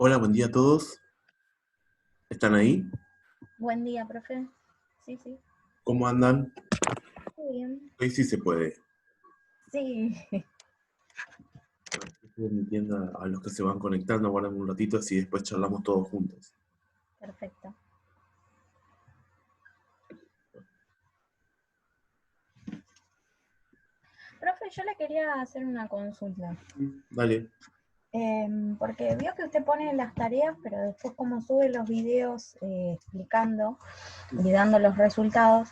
Hola, buen día a todos. ¿Están ahí? Buen día, profe. Sí, sí. ¿Cómo andan? Muy bien. Hoy sí se puede. Sí, Estoy admitiendo a los que se van conectando, guardan un ratito, así después charlamos todos juntos. perfecto. Profe, yo le quería hacer una consulta. Dale. Porque vio que usted pone las tareas, pero después como sube los videos explicando y dando los resultados,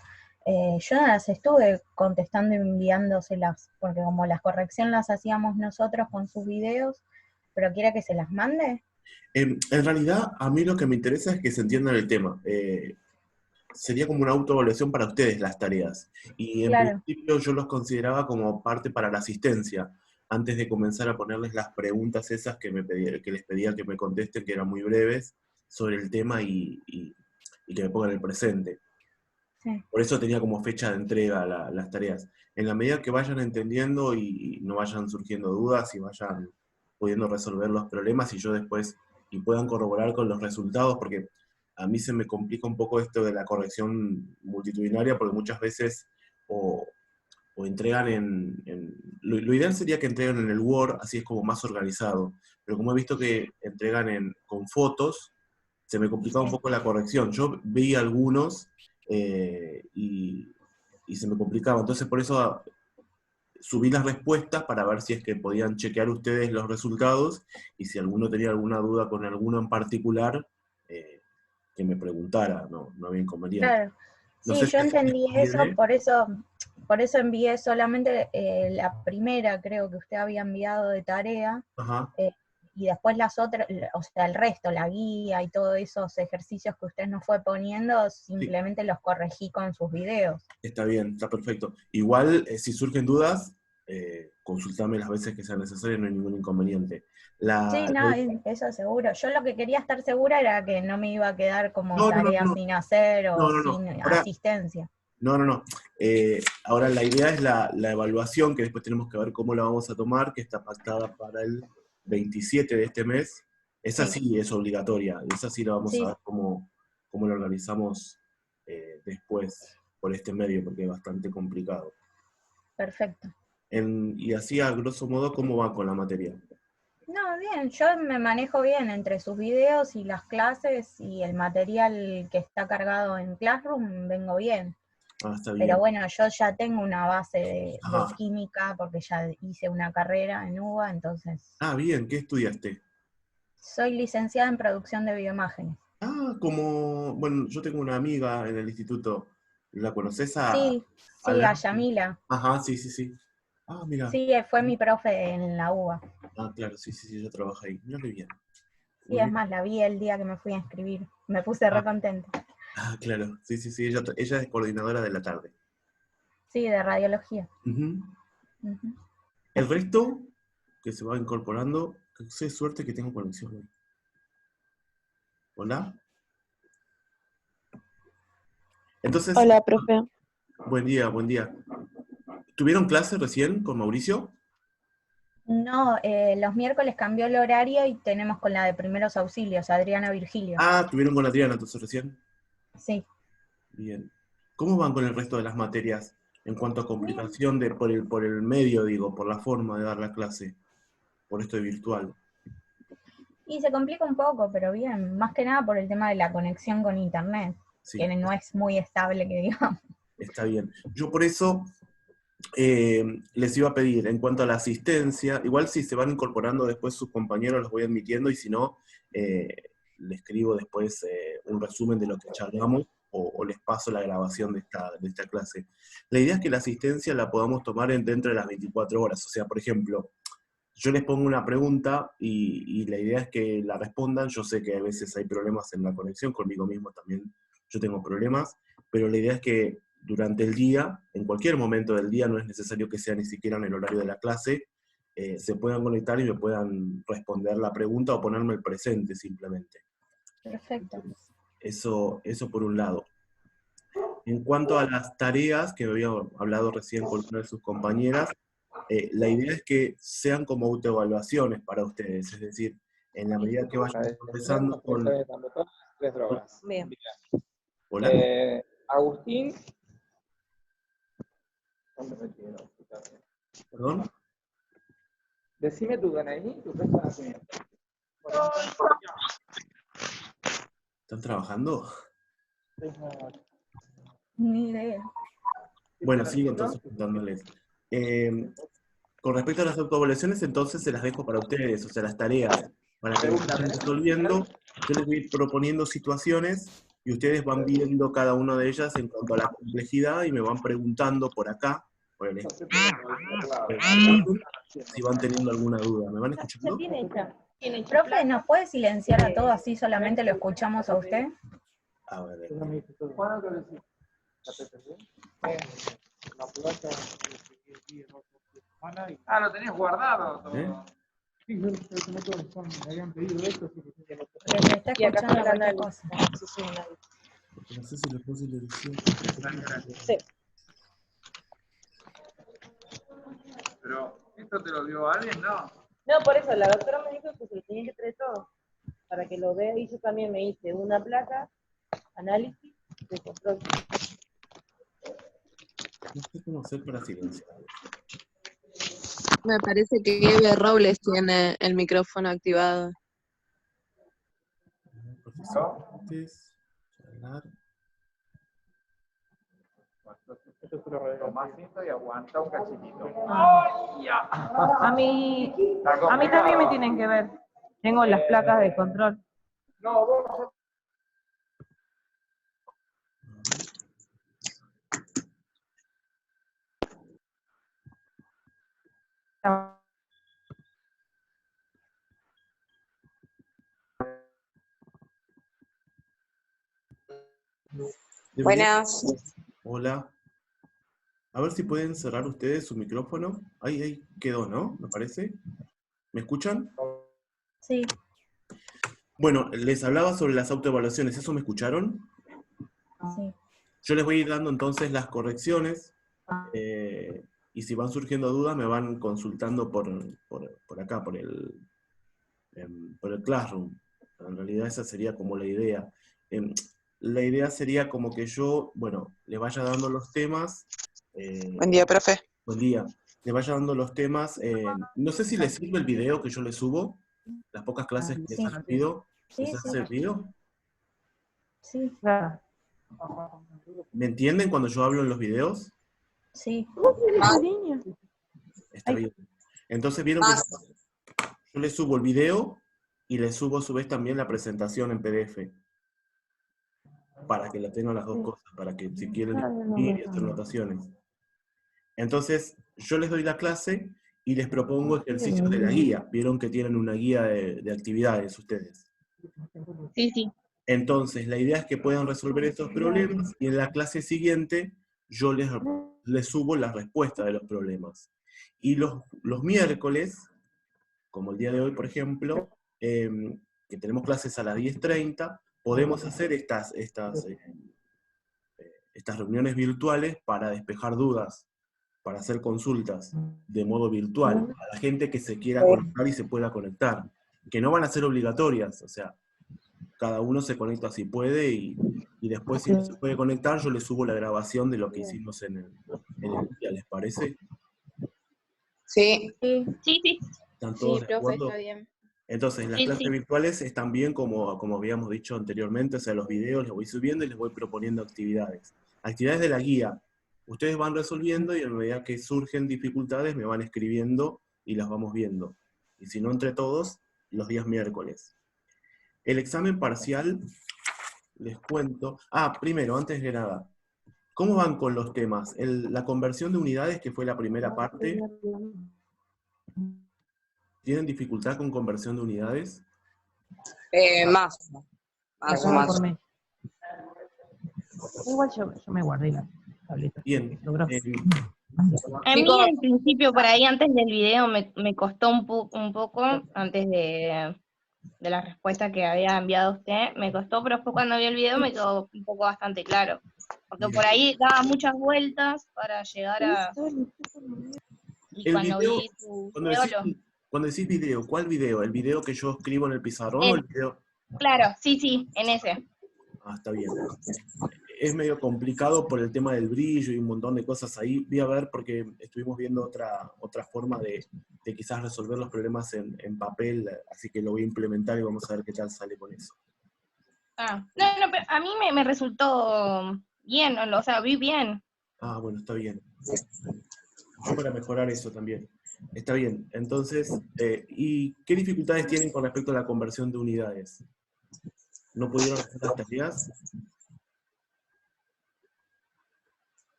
yo no las estuve contestando y enviándoselas, porque como las correcciones las hacíamos nosotros con sus videos, pero quiere que se las mande. En realidad, a mí lo que me interesa es que se entiendan el tema. Sería como una autoevaluación para ustedes las tareas. Y en Claro. principio yo los consideraba como parte para la asistencia, antes de comenzar a ponerles las preguntas esas que les pedía que me contesten, que eran muy breves, sobre el tema y que me pongan el presente. Sí. Por eso tenía como fecha de entrega las tareas. En la medida que vayan entendiendo y no vayan surgiendo dudas y vayan pudiendo resolver los problemas y yo después y puedan corroborar con los resultados, porque a mí se me complica un poco esto de la corrección multitudinaria, porque muchas veces o, o entregan lo ideal sería que entreguen en el Word, así es como más organizado, pero como he visto que entregan con fotos, se me complicaba un Sí. poco la corrección. Yo vi algunos y se me complicaba. Entonces por eso subí las respuestas para ver si es que podían chequear ustedes los resultados y si alguno tenía alguna duda con alguno en particular, eh, que me preguntara, no había inconveniente. Claro. No Sí, sé si yo así les entendí eso, conviene. por eso envié solamente la primera, creo que usted había enviado de tarea, Ajá, eh, y después las otras, o sea, el resto, la guía y todos esos ejercicios que usted nos fue poniendo, sí, simplemente los corregí con sus videos. está bien, está perfecto. Igual, si surgen dudas, consultame las veces que sea necesario, no hay ningún inconveniente. Sí, no, eso seguro. Yo lo que quería estar segura era que no me iba a quedar como No, no, no, tarea no, sin hacer no, o no, no. sin Ahora, asistencia. no, no, no. Ahora la idea es la evaluación, que después tenemos que ver cómo la vamos a tomar, que está pactada para el 27 de este mes. Esa Sí, sí es obligatoria, esa sí la vamos a sí, ver cómo la organizamos después por este medio, porque es bastante complicado. perfecto. Y así, a grosso modo, ¿cómo va con la materia? No, bien, yo me manejo bien entre sus videos y las clases y el material que está cargado en Classroom, vengo bien. Ah, está Pero bien. bueno, yo ya tengo una base de Ajá. química porque ya hice una carrera en UBA, entonces Ah, bien, ¿qué estudiaste? soy licenciada en producción de bioimágenes. Ah, bueno, yo tengo una amiga en el instituto. ¿La conoces Sí, a sí, a Lau? Yamila. Ajá, sí, sí, sí. Ah, mira. Sí, fue mi profe en la UBA. Ah, claro, sí, sí, sí, ella trabaja ahí. Mira qué bien. Sí, Muy es bien. más, la vi el día que me fui a inscribir. Me puse re Ah, contenta. claro, sí, sí, sí, ella es coordinadora de la tarde. Sí, de radiología. Ujú. Ujú. El resto que se va incorporando, qué suerte que tengo conexión hoy. Hola. Entonces, Hola, profe. buen día, buen día. ¿Tuvieron clase recién con Mauricio? No, los miércoles cambió el horario y tenemos con la de primeros auxilios, Adriana Virgilio. Ah, tuvieron con Adriana entonces recién. Sí. Bien. ¿Cómo van con el resto de las materias en cuanto a Bien. complicación por el medio, digo, por la forma de dar la clase, por esto de virtual? Y se complica un poco, pero bien, más que nada por el tema de la conexión con internet, que Sí, no es muy estable, que digamos. está bien. Yo por eso les iba a pedir, en cuanto a la asistencia, igual si se van incorporando después sus compañeros, los voy admitiendo, y si no, eh, le escribo después un resumen de lo que charlamos o les paso la grabación de esta clase. La idea es que la asistencia la podamos tomar dentro de las 24 horas. O sea, por ejemplo, yo les pongo una pregunta y la idea es que la respondan. Yo sé que a veces hay problemas en la conexión, conmigo mismo también yo tengo problemas, pero la idea es que durante el día, en cualquier momento del día, no es necesario que sea ni siquiera en el horario de la clase, se puedan conectar y me puedan responder la pregunta o ponerme el presente simplemente. Perfecto. Eso por un lado. En cuanto a las tareas que me había hablado recién con una de sus compañeras, la idea es que sean como autoevaluaciones para ustedes, es decir, en la medida que vayan empezando con... Tres drogas. Bien. Hola. Agustín. ¿Dónde me quiero? ¿Perdón? Decime tu DNI, tu fecha de nacimiento. ¿Están trabajando? Ni idea. Bueno, sigo entonces contándoles. Con respecto a las autoevaluaciones, entonces se las dejo para ustedes, o sea, las tareas, para que las vayan resolviendo. Yo les voy a ir proponiendo situaciones y ustedes van viendo cada una de ellas en cuanto a la complejidad y me van preguntando por acá, por el si van teniendo alguna duda. ¿Me van escuchando? Profe, ¿nos puede silenciar a todos así solamente lo escuchamos a usted? A ver. Ah, lo tenías guardado todo. ¿Eh? Pero se está Y acá escuchando está el cualquier análisis. cosa. Sí, sí, análisis. No sé si le puse la edición. Sí. Pero, ¿esto te lo dio alguien? No. No, por eso, la doctora me dijo que se lo tenía que traer todo, para que lo vea, y yo también me hice una placa, análisis, de control. No sé cómo hacer para silenciar. Me parece que Eve Robles tiene el micrófono activado. Participantes, charlar. Lo más lindo y aguanta un cachitito. A mí también me tienen que ver. Tengo las placas de control. No, vos. Buenas. Hola. A ver si pueden cerrar ustedes su micrófono. Ahí quedó, ¿no? Me parece. ¿Me escuchan? Sí. Bueno, les hablaba sobre las autoevaluaciones. ¿Eso me escucharon? Sí. Yo les voy a ir dando entonces las correcciones. Y si van surgiendo dudas, me van consultando por acá, por el Classroom. En realidad esa sería como la idea. La idea sería como que yo, bueno, les vaya dando los temas. Buen día, profe. Buen día. Les vaya dando los temas. No sé si les sirve el video que yo les subo. Las pocas clases que les he subido. ¿Les ha servido? Sí. Claro. ¿Me entienden cuando yo hablo en los videos? Sí. Está bien. Entonces vieron que yo les subo el video y les subo a su vez también la presentación en PDF. Para que la tengan las dos cosas, para que si quieren discutir y hacer notaciones. Entonces, yo les doy la clase y les propongo ejercicios de la guía. Vieron que tienen una guía de actividades ustedes. Sí, sí. Entonces, la idea es que puedan resolver estos problemas y en la clase siguiente yo les subo la respuesta de los problemas. Y los miércoles, como el día de hoy, por ejemplo, que tenemos clases a las 10:30, podemos hacer estas reuniones virtuales para despejar dudas, para hacer consultas de modo virtual, a la gente que se quiera conectar y se pueda conectar, que no van a ser obligatorias, o sea, cada uno se conecta si puede y después si no se puede conectar, yo le subo la grabación de lo que hicimos en el día, ¿les parece? Sí. Sí. Sí, sí. ¿Están todos Sí, de acuerdo? profe, está bien. Entonces, las clases virtuales están bien como habíamos dicho anteriormente, o sea, los videos les voy subiendo y les voy proponiendo actividades. Actividades de la guía. Ustedes van resolviendo y a medida que surgen dificultades me van escribiendo y las vamos viendo. Y si no entre todos, los días miércoles. El examen parcial, les cuento. Primero, antes de nada, ¿cómo van con los temas? La conversión de unidades, que fue la primera parte. ¿Tienen dificultad con conversión de unidades? Más o más. Igual yo me guardé la tableta. Bien. A mí al principio, por ahí antes del video, me costó un poco, antes de la respuesta que había enviado usted, me costó, pero después cuando vi el video me quedó un poco bastante claro. Porque por ahí daba muchas vueltas para llegar a... Y El cuando video, vi su cuando video, decís Cuando decís video, ¿cuál video? ¿El video que yo escribo en el pizarrón o el video? Claro, sí, en ese. Ah, está bien. Es medio complicado por el tema del brillo y un montón de cosas ahí. Voy a ver porque estuvimos viendo otra forma de quizás resolver los problemas en papel, así que lo voy a implementar y vamos a ver qué tal sale con eso. No, pero a mí me resultó bien, o sea, vi bien. Ah, bueno, está bien. Yo para mejorar eso también. Está bien. Entonces, ¿y qué dificultades tienen con respecto a la conversión de unidades? ¿No pudieron hacer las tareas?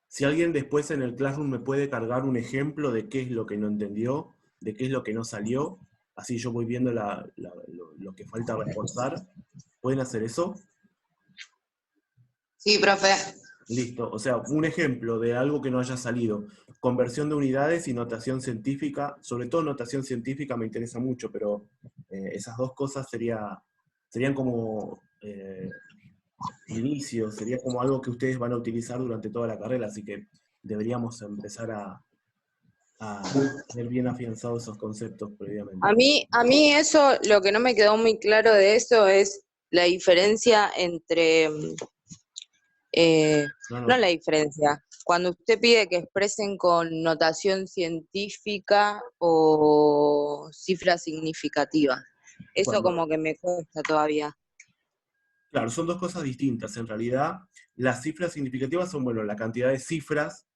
Si alguien después en el Classroom me puede cargar un ejemplo de qué es lo que no entendió, de qué es lo que no salió, así yo voy viendo lo que falta reforzar. ¿Pueden hacer eso? Sí, profe. Listo. O sea, un ejemplo de algo que no haya salido. Conversión de unidades y notación científica. Sobre todo notación científica me interesa mucho, pero esas dos cosas serían como inicio, sería como algo que ustedes van a utilizar durante toda la carrera, así que deberíamos empezar a tener bien afianzados esos conceptos previamente. A mí eso, lo que no me quedó muy claro de eso es la diferencia entre, no la diferencia, cuando usted pide que expresen con notación científica o cifra significativa. Eso Bueno, como que me cuesta todavía. claro, son dos cosas distintas. En realidad, las cifras significativas son, bueno, la cantidad de cifras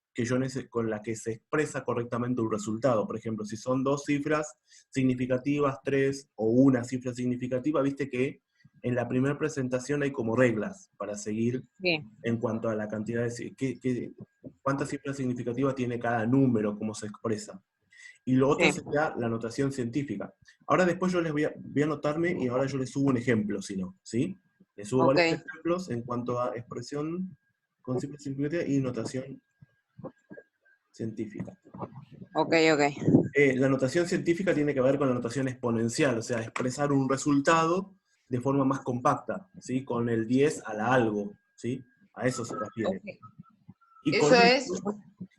con la que se expresa correctamente un resultado. Por ejemplo, si son dos cifras significativas, tres, o una cifra significativa, viste que en la primera presentación hay como reglas para seguir en cuanto a la cantidad de... ¿Cuántas cifras significativas tiene cada número, cómo se expresa? Y lo otro sería la notación científica. Ahora después yo les voy a anotarme y ahora yo les subo un ejemplo, si no, ¿sí? Les subo varios ejemplos en cuanto a expresión con cifras significativas y notación científica. La notación científica tiene que ver con la notación exponencial, o sea, expresar un resultado de forma más compacta, ¿sí? Con el 10 a la algo, ¿sí? A eso se refiere. Y Eso es...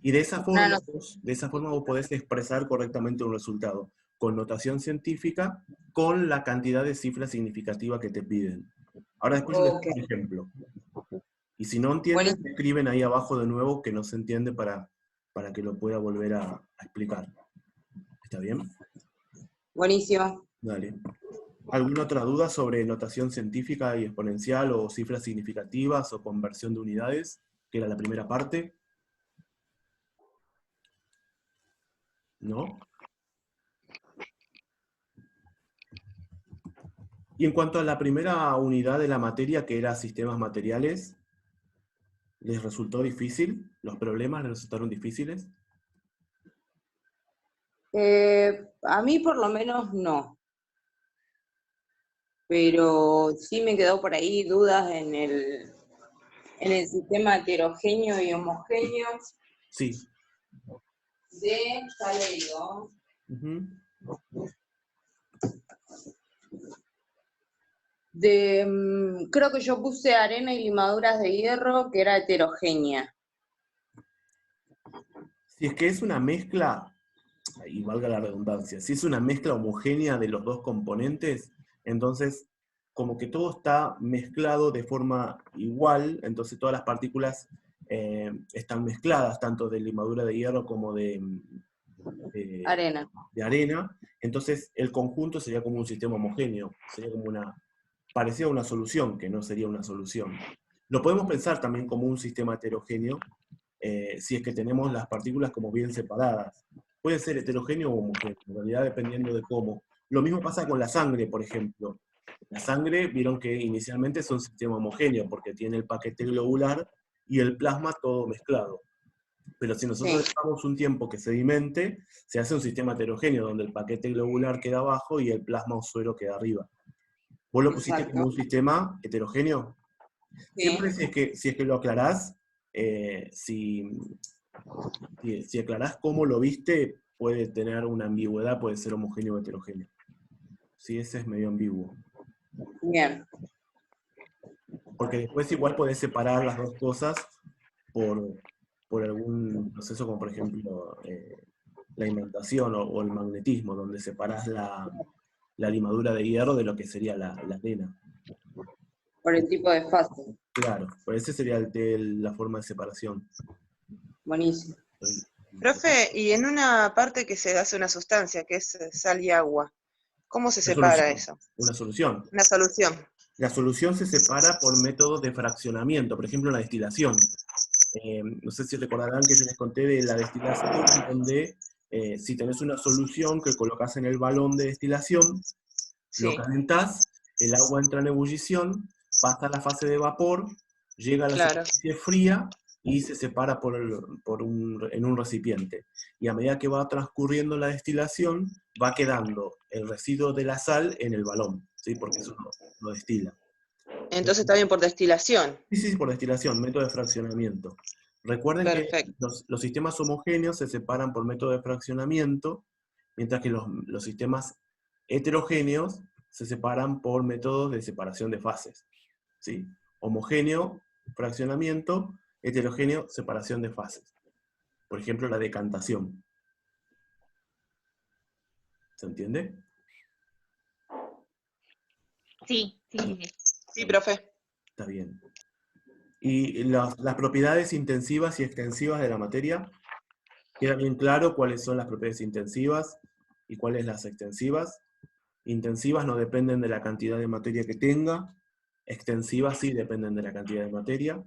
Y de esa forma vos podés expresar correctamente un resultado, con notación científica, con la cantidad de cifras significativas que te piden. Ahora después les doy un ejemplo. Y si no entienden, escriben ahí abajo de nuevo que no se entiende para que lo pueda volver a explicar. ¿Está bien? Buenísimo. Dale. ¿Alguna otra duda sobre notación científica y exponencial o cifras significativas o conversión de unidades? Que era la primera parte. ¿No? Y en cuanto a la primera unidad de la materia, que era sistemas materiales, ¿les resultó difícil? ¿Los problemas les resultaron difíciles? A mí por lo menos no. Pero sí me quedó por ahí dudas en el sistema heterogéneo y homogéneo. Sí. Ya le digo. Creo que yo puse arena y limaduras de hierro, que era heterogénea. Si es que es una mezcla, y valga la redundancia, si es una mezcla homogénea de los dos componentes, entonces como que todo está mezclado de forma igual, entonces todas las partículas están mezcladas, tanto de limadura de hierro como de arena, entonces el conjunto sería como un sistema homogéneo, sería como parecía una solución, que no sería una solución. Lo podemos pensar también como un sistema heterogéneo, si es que tenemos las partículas como bien separadas. Puede ser heterogéneo o homogéneo, en realidad dependiendo de cómo. Lo mismo pasa con la sangre, por ejemplo. La sangre, vieron que inicialmente es un sistema homogéneo, porque tiene el paquete globular y el plasma todo mezclado. Pero si nosotros dejamos un tiempo que sedimente, se hace un sistema heterogéneo, donde el paquete globular queda abajo y el plasma o suero queda arriba. ¿Vos lo pusiste como un sistema heterogéneo? Siempre si es que lo aclarás, si aclarás cómo lo viste, puede tener una ambigüedad, puede ser homogéneo o heterogéneo. Sí, ese es medio ambiguo. Bien. Porque después igual podés separar las dos cosas por algún proceso, como por ejemplo la imantación o el magnetismo, donde separás la limadura de hierro de lo que sería la arena. Por el tipo de fase. Claro, pues esa sería la forma de separación. Buenísimo. Profe, y en una parte que se hace una sustancia, que es sal y agua, ¿cómo se Una separa solución. eso? Una solución. Una solución. La solución se separa por métodos de fraccionamiento, por ejemplo, la destilación. No sé si recordarán que yo les conté de la destilación, donde si tenés una solución que colocas en el balón de destilación, lo Sí, calentás, el agua entra en ebullición, pasa a la fase de vapor, llega a la claro. superficie fría y se separa en un recipiente. Y a medida que va transcurriendo la destilación, va quedando el residuo de la sal en el balón, ¿sí? Porque eso lo destila. Entonces está bien por destilación. Sí, por destilación, método de fraccionamiento. Recuerden que Perfecto. los sistemas homogéneos se separan por método de fraccionamiento, mientras que los sistemas heterogéneos se separan por métodos de separación de fases. ¿Sí? Homogéneo, fraccionamiento; heterogéneo, separación de fases. Por ejemplo, la decantación. ¿Se entiende? Sí, sí, sí, sí. Sí, profe. Está bien. Y las propiedades intensivas y extensivas de la materia, queda bien claro cuáles son las propiedades intensivas y cuáles las extensivas. Intensivas no dependen de la cantidad de materia que tenga, extensivas sí dependen de la cantidad de materia.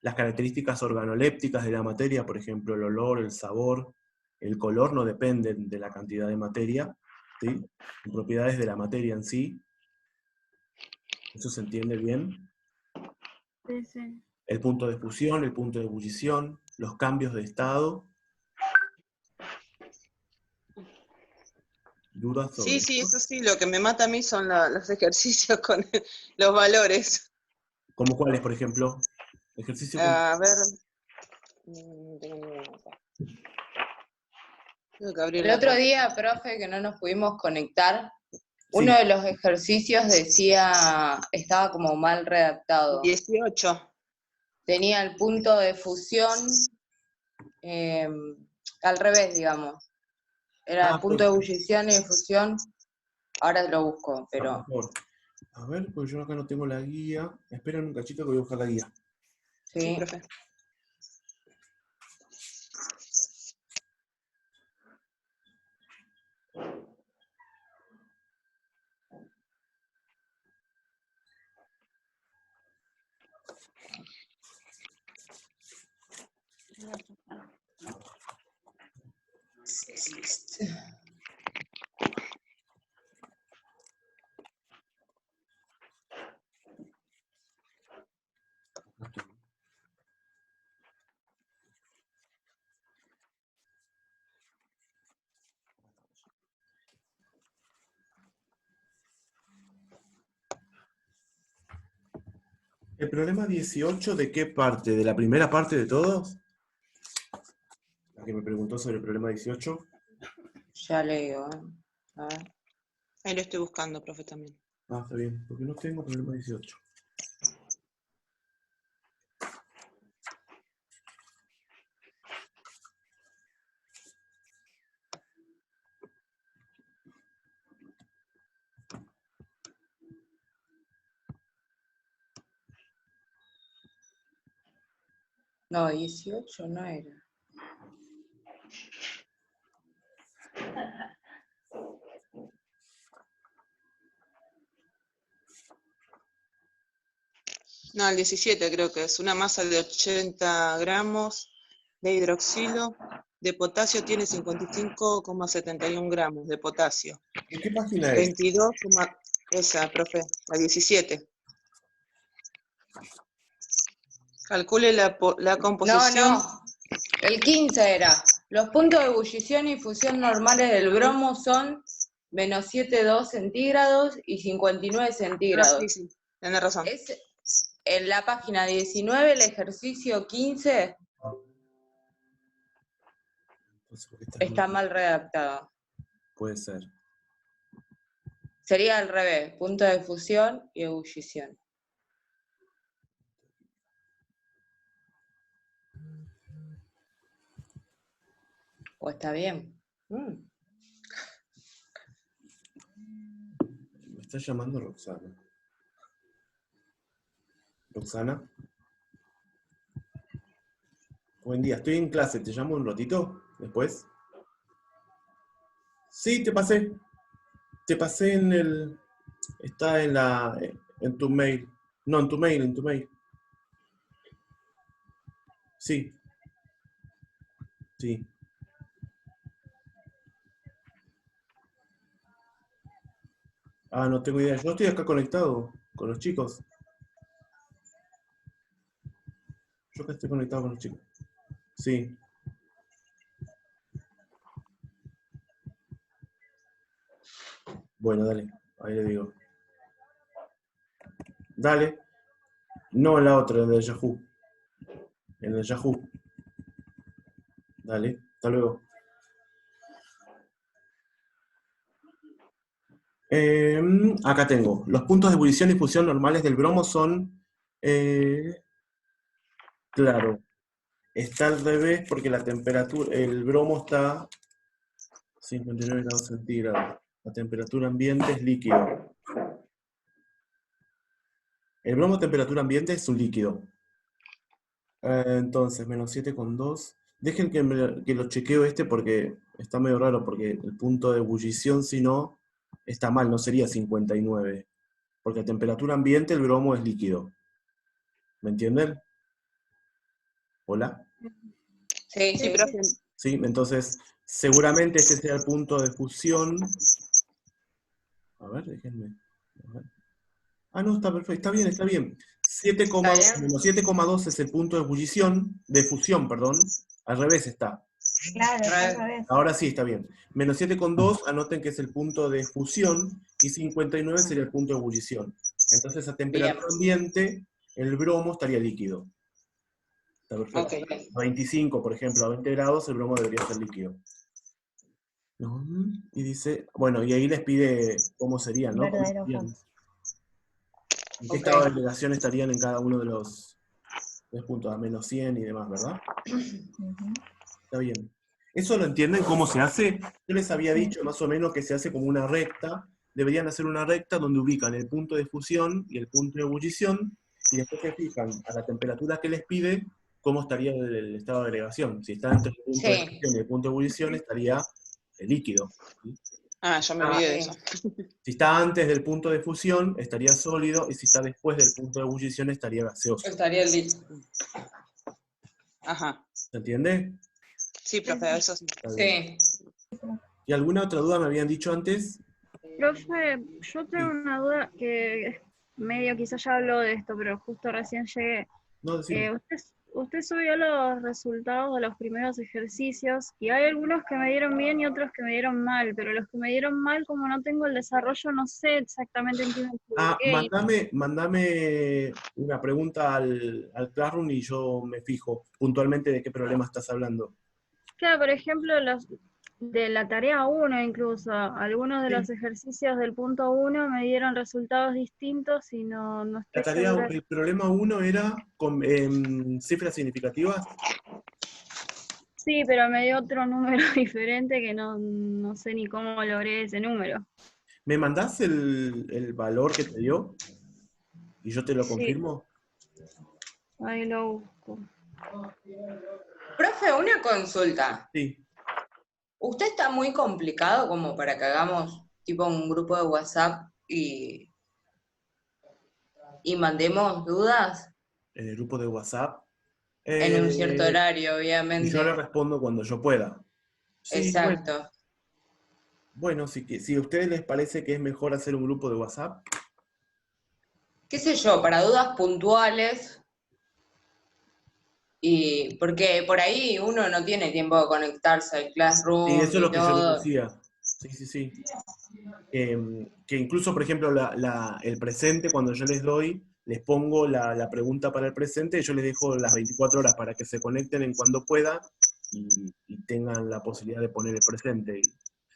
Las características organolépticas de la materia, por ejemplo, el olor, el sabor, el color, no dependen de la cantidad de materia, ¿sí? Son propiedades de la materia en sí. ¿Eso se entiende bien? Sí, sí. El punto de fusión, el punto de ebullición, los cambios de estado. ¿Dudas sobre Sí, esto? eso sí, lo que me mata a mí son los ejercicios con los valores. ¿Cómo cuáles, por ejemplo? Ejercicio con... A ver. Tengo mi nota. Tengo que abrir El la otro página. día, profe, que no nos pudimos conectar, Sí, uno de los ejercicios decía, estaba como mal redactado. 18. Tenía el punto de fusión al revés, digamos. Era el punto de ebullición y de fusión. Ahora lo busco, pero mejor. A ver, pues yo acá no tengo la guía. Esperen un cachito que voy a buscar la guía. Sí, sí. profe. ¿El problema 18 de qué parte? ¿De la primera parte de todos? La que me preguntó sobre el problema 18. Ya le digo. A ver. Ahí lo estoy buscando, profe, también. Ah, está bien, porque no tengo problema 18. No, 18 no era. No, el 17 creo que es. Una masa de 80 gramos de hidroxilo de potasio tiene 55,71 gramos de potasio. ¿En qué página es? 22, esa, profe, la 17. Calcule la composición. No, el 15 era. Los puntos de ebullición y fusión normales del bromo son menos 7,2 centígrados y 59 centígrados. Sí, tenés razón. Es en la página 19, el ejercicio 15 Entonces, ¿por qué está mal redactado. Puede ser. Sería al revés, punto de fusión y ebullición. ¿O está bien? Me está llamando Roxana. Roxana. Buen día, estoy en clase, ¿te llamo un ratito después? Sí, te pasé. Te pasé en el... Está en tu mail. No, en tu mail. Sí. Sí. Ah, no tengo idea. Yo estoy acá conectado con los chicos. Yo acá estoy conectado con los chicos. Sí. Bueno, dale. Ahí le digo. Dale. No en la otra, en el Yahoo. En el Yahoo. Dale. Hasta luego. Acá tengo. Los puntos de ebullición y fusión normales del bromo son... claro. Está al revés porque la temperatura... El bromo está... 59 grados centígrados. La temperatura ambiente es líquido. El bromo a temperatura ambiente es un líquido. Entonces, menos 7,2. Dejen que lo chequeo porque está medio raro, porque el punto de ebullición, si no, está mal, no sería 59. Porque a temperatura ambiente el bromo es líquido. ¿Me entienden? ¿Hola? Sí, Sí, profe. Sí, entonces, seguramente este sea el punto de fusión. A ver, déjenme. A ver. Ah, no, está perfecto, está bien. 7,2 menos 7,2 es el punto de ebullición, de fusión, perdón. Al revés está. Claro, está al revés. Ahora sí, está bien. Menos 7,2, anoten que es el punto de fusión, y 59 sería el punto de ebullición. Entonces, a temperatura ambiente, el bromo estaría líquido. Está perfecto. Ok. A 25, por ejemplo, a 20 grados, el bromo debería ser líquido. Y dice, bueno, y ahí les pide cómo serían, ¿no? ¿Cómo Verdadero serían? falso. ¿En qué estado de delegación estarían en cada uno de los 3 puntos? A menos 100 y demás, ¿verdad? Está bien. ¿Eso lo entienden cómo se hace? Yo les había dicho más o menos que se hace como una recta. Deberían hacer una recta donde ubican el punto de fusión y el punto de ebullición, y después se fijan a la temperatura que les pide cómo estaría el estado de agregación. Si está entre el punto de fusión y el punto de ebullición, estaría líquido. ¿Sí? Ah, yo me olvidé de eso. Si está antes del punto de fusión, estaría sólido, y si está después del punto de ebullición, estaría gaseoso. Estaría el líquido. Ajá. ¿Se entiende? Sí, profe, eso sí. Sí. ¿Y alguna otra duda me habían dicho antes? Profe, yo tengo una duda que medio quizás ya habló de esto, pero justo recién llegué. No, decime. Usted subió los resultados de los primeros ejercicios y hay algunos que me dieron bien y otros que me dieron mal, pero los que me dieron mal, como no tengo el desarrollo, no sé exactamente en qué me equivoqué. Mandame una pregunta al Classroom y yo me fijo puntualmente de qué problema estás hablando. Claro, por ejemplo, de la tarea 1 incluso, algunos de los ejercicios del punto 1 me dieron resultados distintos y no estoy La tarea, segura. el problema 1 era con cifras significativas. Sí, pero me dio otro número diferente que no sé ni cómo logré ese número. ¿Me mandás el valor que te dio? ¿Y yo te lo confirmo? Ahí lo busco. Profe, una consulta. Sí. ¿Usted está muy complicado como para que hagamos tipo un grupo de WhatsApp y mandemos dudas? En el grupo de WhatsApp. En un cierto horario, obviamente. Y yo le respondo cuando yo pueda. Sí, exacto. Bueno, si a ustedes les parece que es mejor hacer un grupo de WhatsApp. ¿Qué sé yo? Para dudas puntuales. Y porque por ahí uno no tiene tiempo de conectarse al Classroom. Y eso es lo que yo les todo. decía. Sí. Que incluso, por ejemplo, el presente, cuando yo les doy, les pongo la pregunta para el presente, y yo les dejo las 24 horas para que se conecten en cuando pueda y tengan la posibilidad de poner el presente.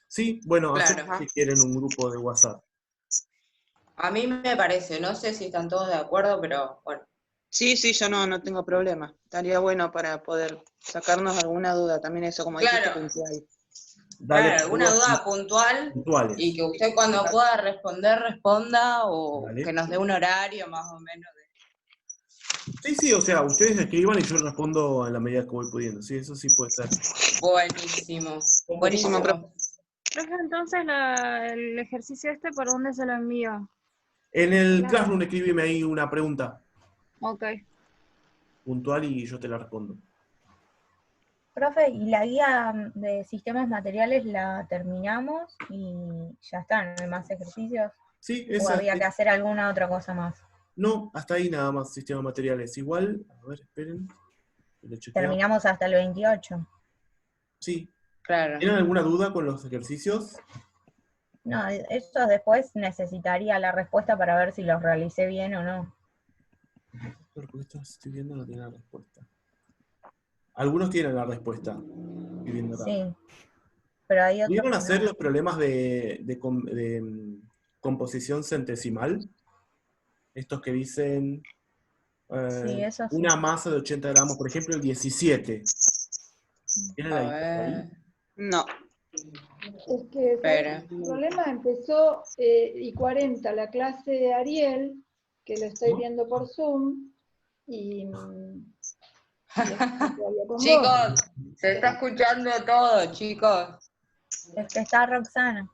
Sí, bueno, Claro. si quieren un grupo de WhatsApp. A mí me parece, no sé si están todos de acuerdo, pero bueno. Sí, yo no tengo problema. Estaría bueno para poder sacarnos alguna duda también eso, como Claro. dijiste, puntual. dale Claro, alguna dudas duda puntual puntuales. y que usted cuando pueda responder, responda, o Dale. que nos dé un horario más o menos. Sí, o sea, ustedes escriban y yo respondo en la medida que voy pudiendo. Sí, eso sí puede ser. Buenísimo. Buenísimo, Buenísimo. Profe, entonces el ejercicio este, ¿por dónde se lo envío? En el Claro. Classroom escríbeme ahí una pregunta Ok. puntual y yo te la respondo. Profe, ¿y la guía de sistemas materiales la terminamos y ya está? ¿No hay más ejercicios? Sí, ¿O esa. había que hacer alguna otra cosa más? No, hasta ahí nada más, sistema de materiales. Igual, a ver, esperen. Lo chequeo. Terminamos hasta el 28. Sí. Claro. ¿Tienen alguna duda con los ejercicios? No, eso después necesitaría la respuesta para ver si los realicé bien o no. Porque esto estoy viendo no tiene la respuesta. Algunos tienen la respuesta. Estoy viendo acá. Sí, pero hay otros ¿Pudieron que hacer no. los problemas de composición centesimal? Estos que dicen Sí, eso sí. una masa de 80 gramos, por ejemplo, el 17. ¿Tienen A ahí? ver. No. Es que Espera. el problema empezó y 40, la clase de Ariel, que lo estoy viendo por Zoom, y todavía con vos. Chicos, se está escuchando todo, chicos. Es que está Roxana.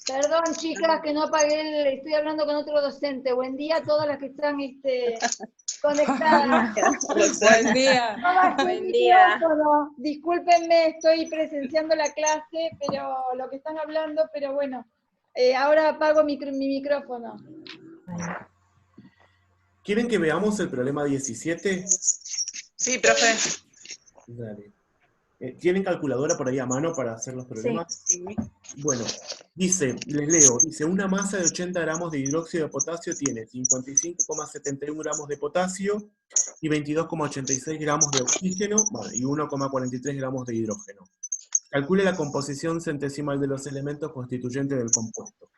Perdón, chicas, que no apagué, estoy hablando con otro docente. Buen día a todas las que están conectadas. Buen día. No bajé el Buen día. micrófono. Discúlpenme, estoy presenciando la clase, pero lo que están hablando, pero bueno, ahora apago mi micrófono. ¿Quieren que veamos el problema 17? Sí, profe. Dale. ¿Tienen calculadora por ahí a mano para hacer los problemas? Sí. Bueno, dice, les leo, dice, una masa de 80 gramos de hidróxido de potasio tiene 55,71 gramos de potasio y 22,86 gramos de oxígeno, vale, y 1,43 gramos de hidrógeno. Calcule la composición centesimal de los elementos constituyentes del compuesto.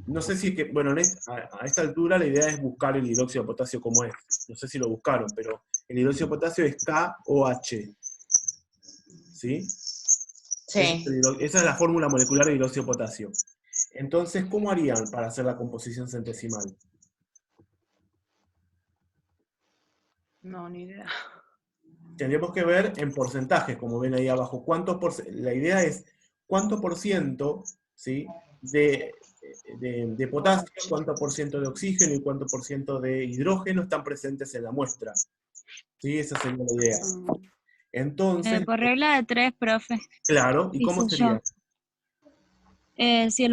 No sé si es que, bueno, a esta altura la idea es buscar el hidróxido de potasio como es. No sé si lo buscaron, pero el hidróxido de potasio es KOH. ¿Sí? Sí. Esa es la fórmula molecular de hidróxido de potasio. Entonces, ¿cómo harían para hacer la composición centesimal? No, ni idea. Tendríamos que ver en porcentajes, como ven ahí abajo. La idea es cuánto por ciento, ¿sí?, de potasio, cuánto por ciento de oxígeno y cuánto por ciento de hidrógeno están presentes en la muestra. ¿Sí? Esa sería la idea. Entonces, Por regla de 3, profe. claro, ¿y cómo Hice sería? Si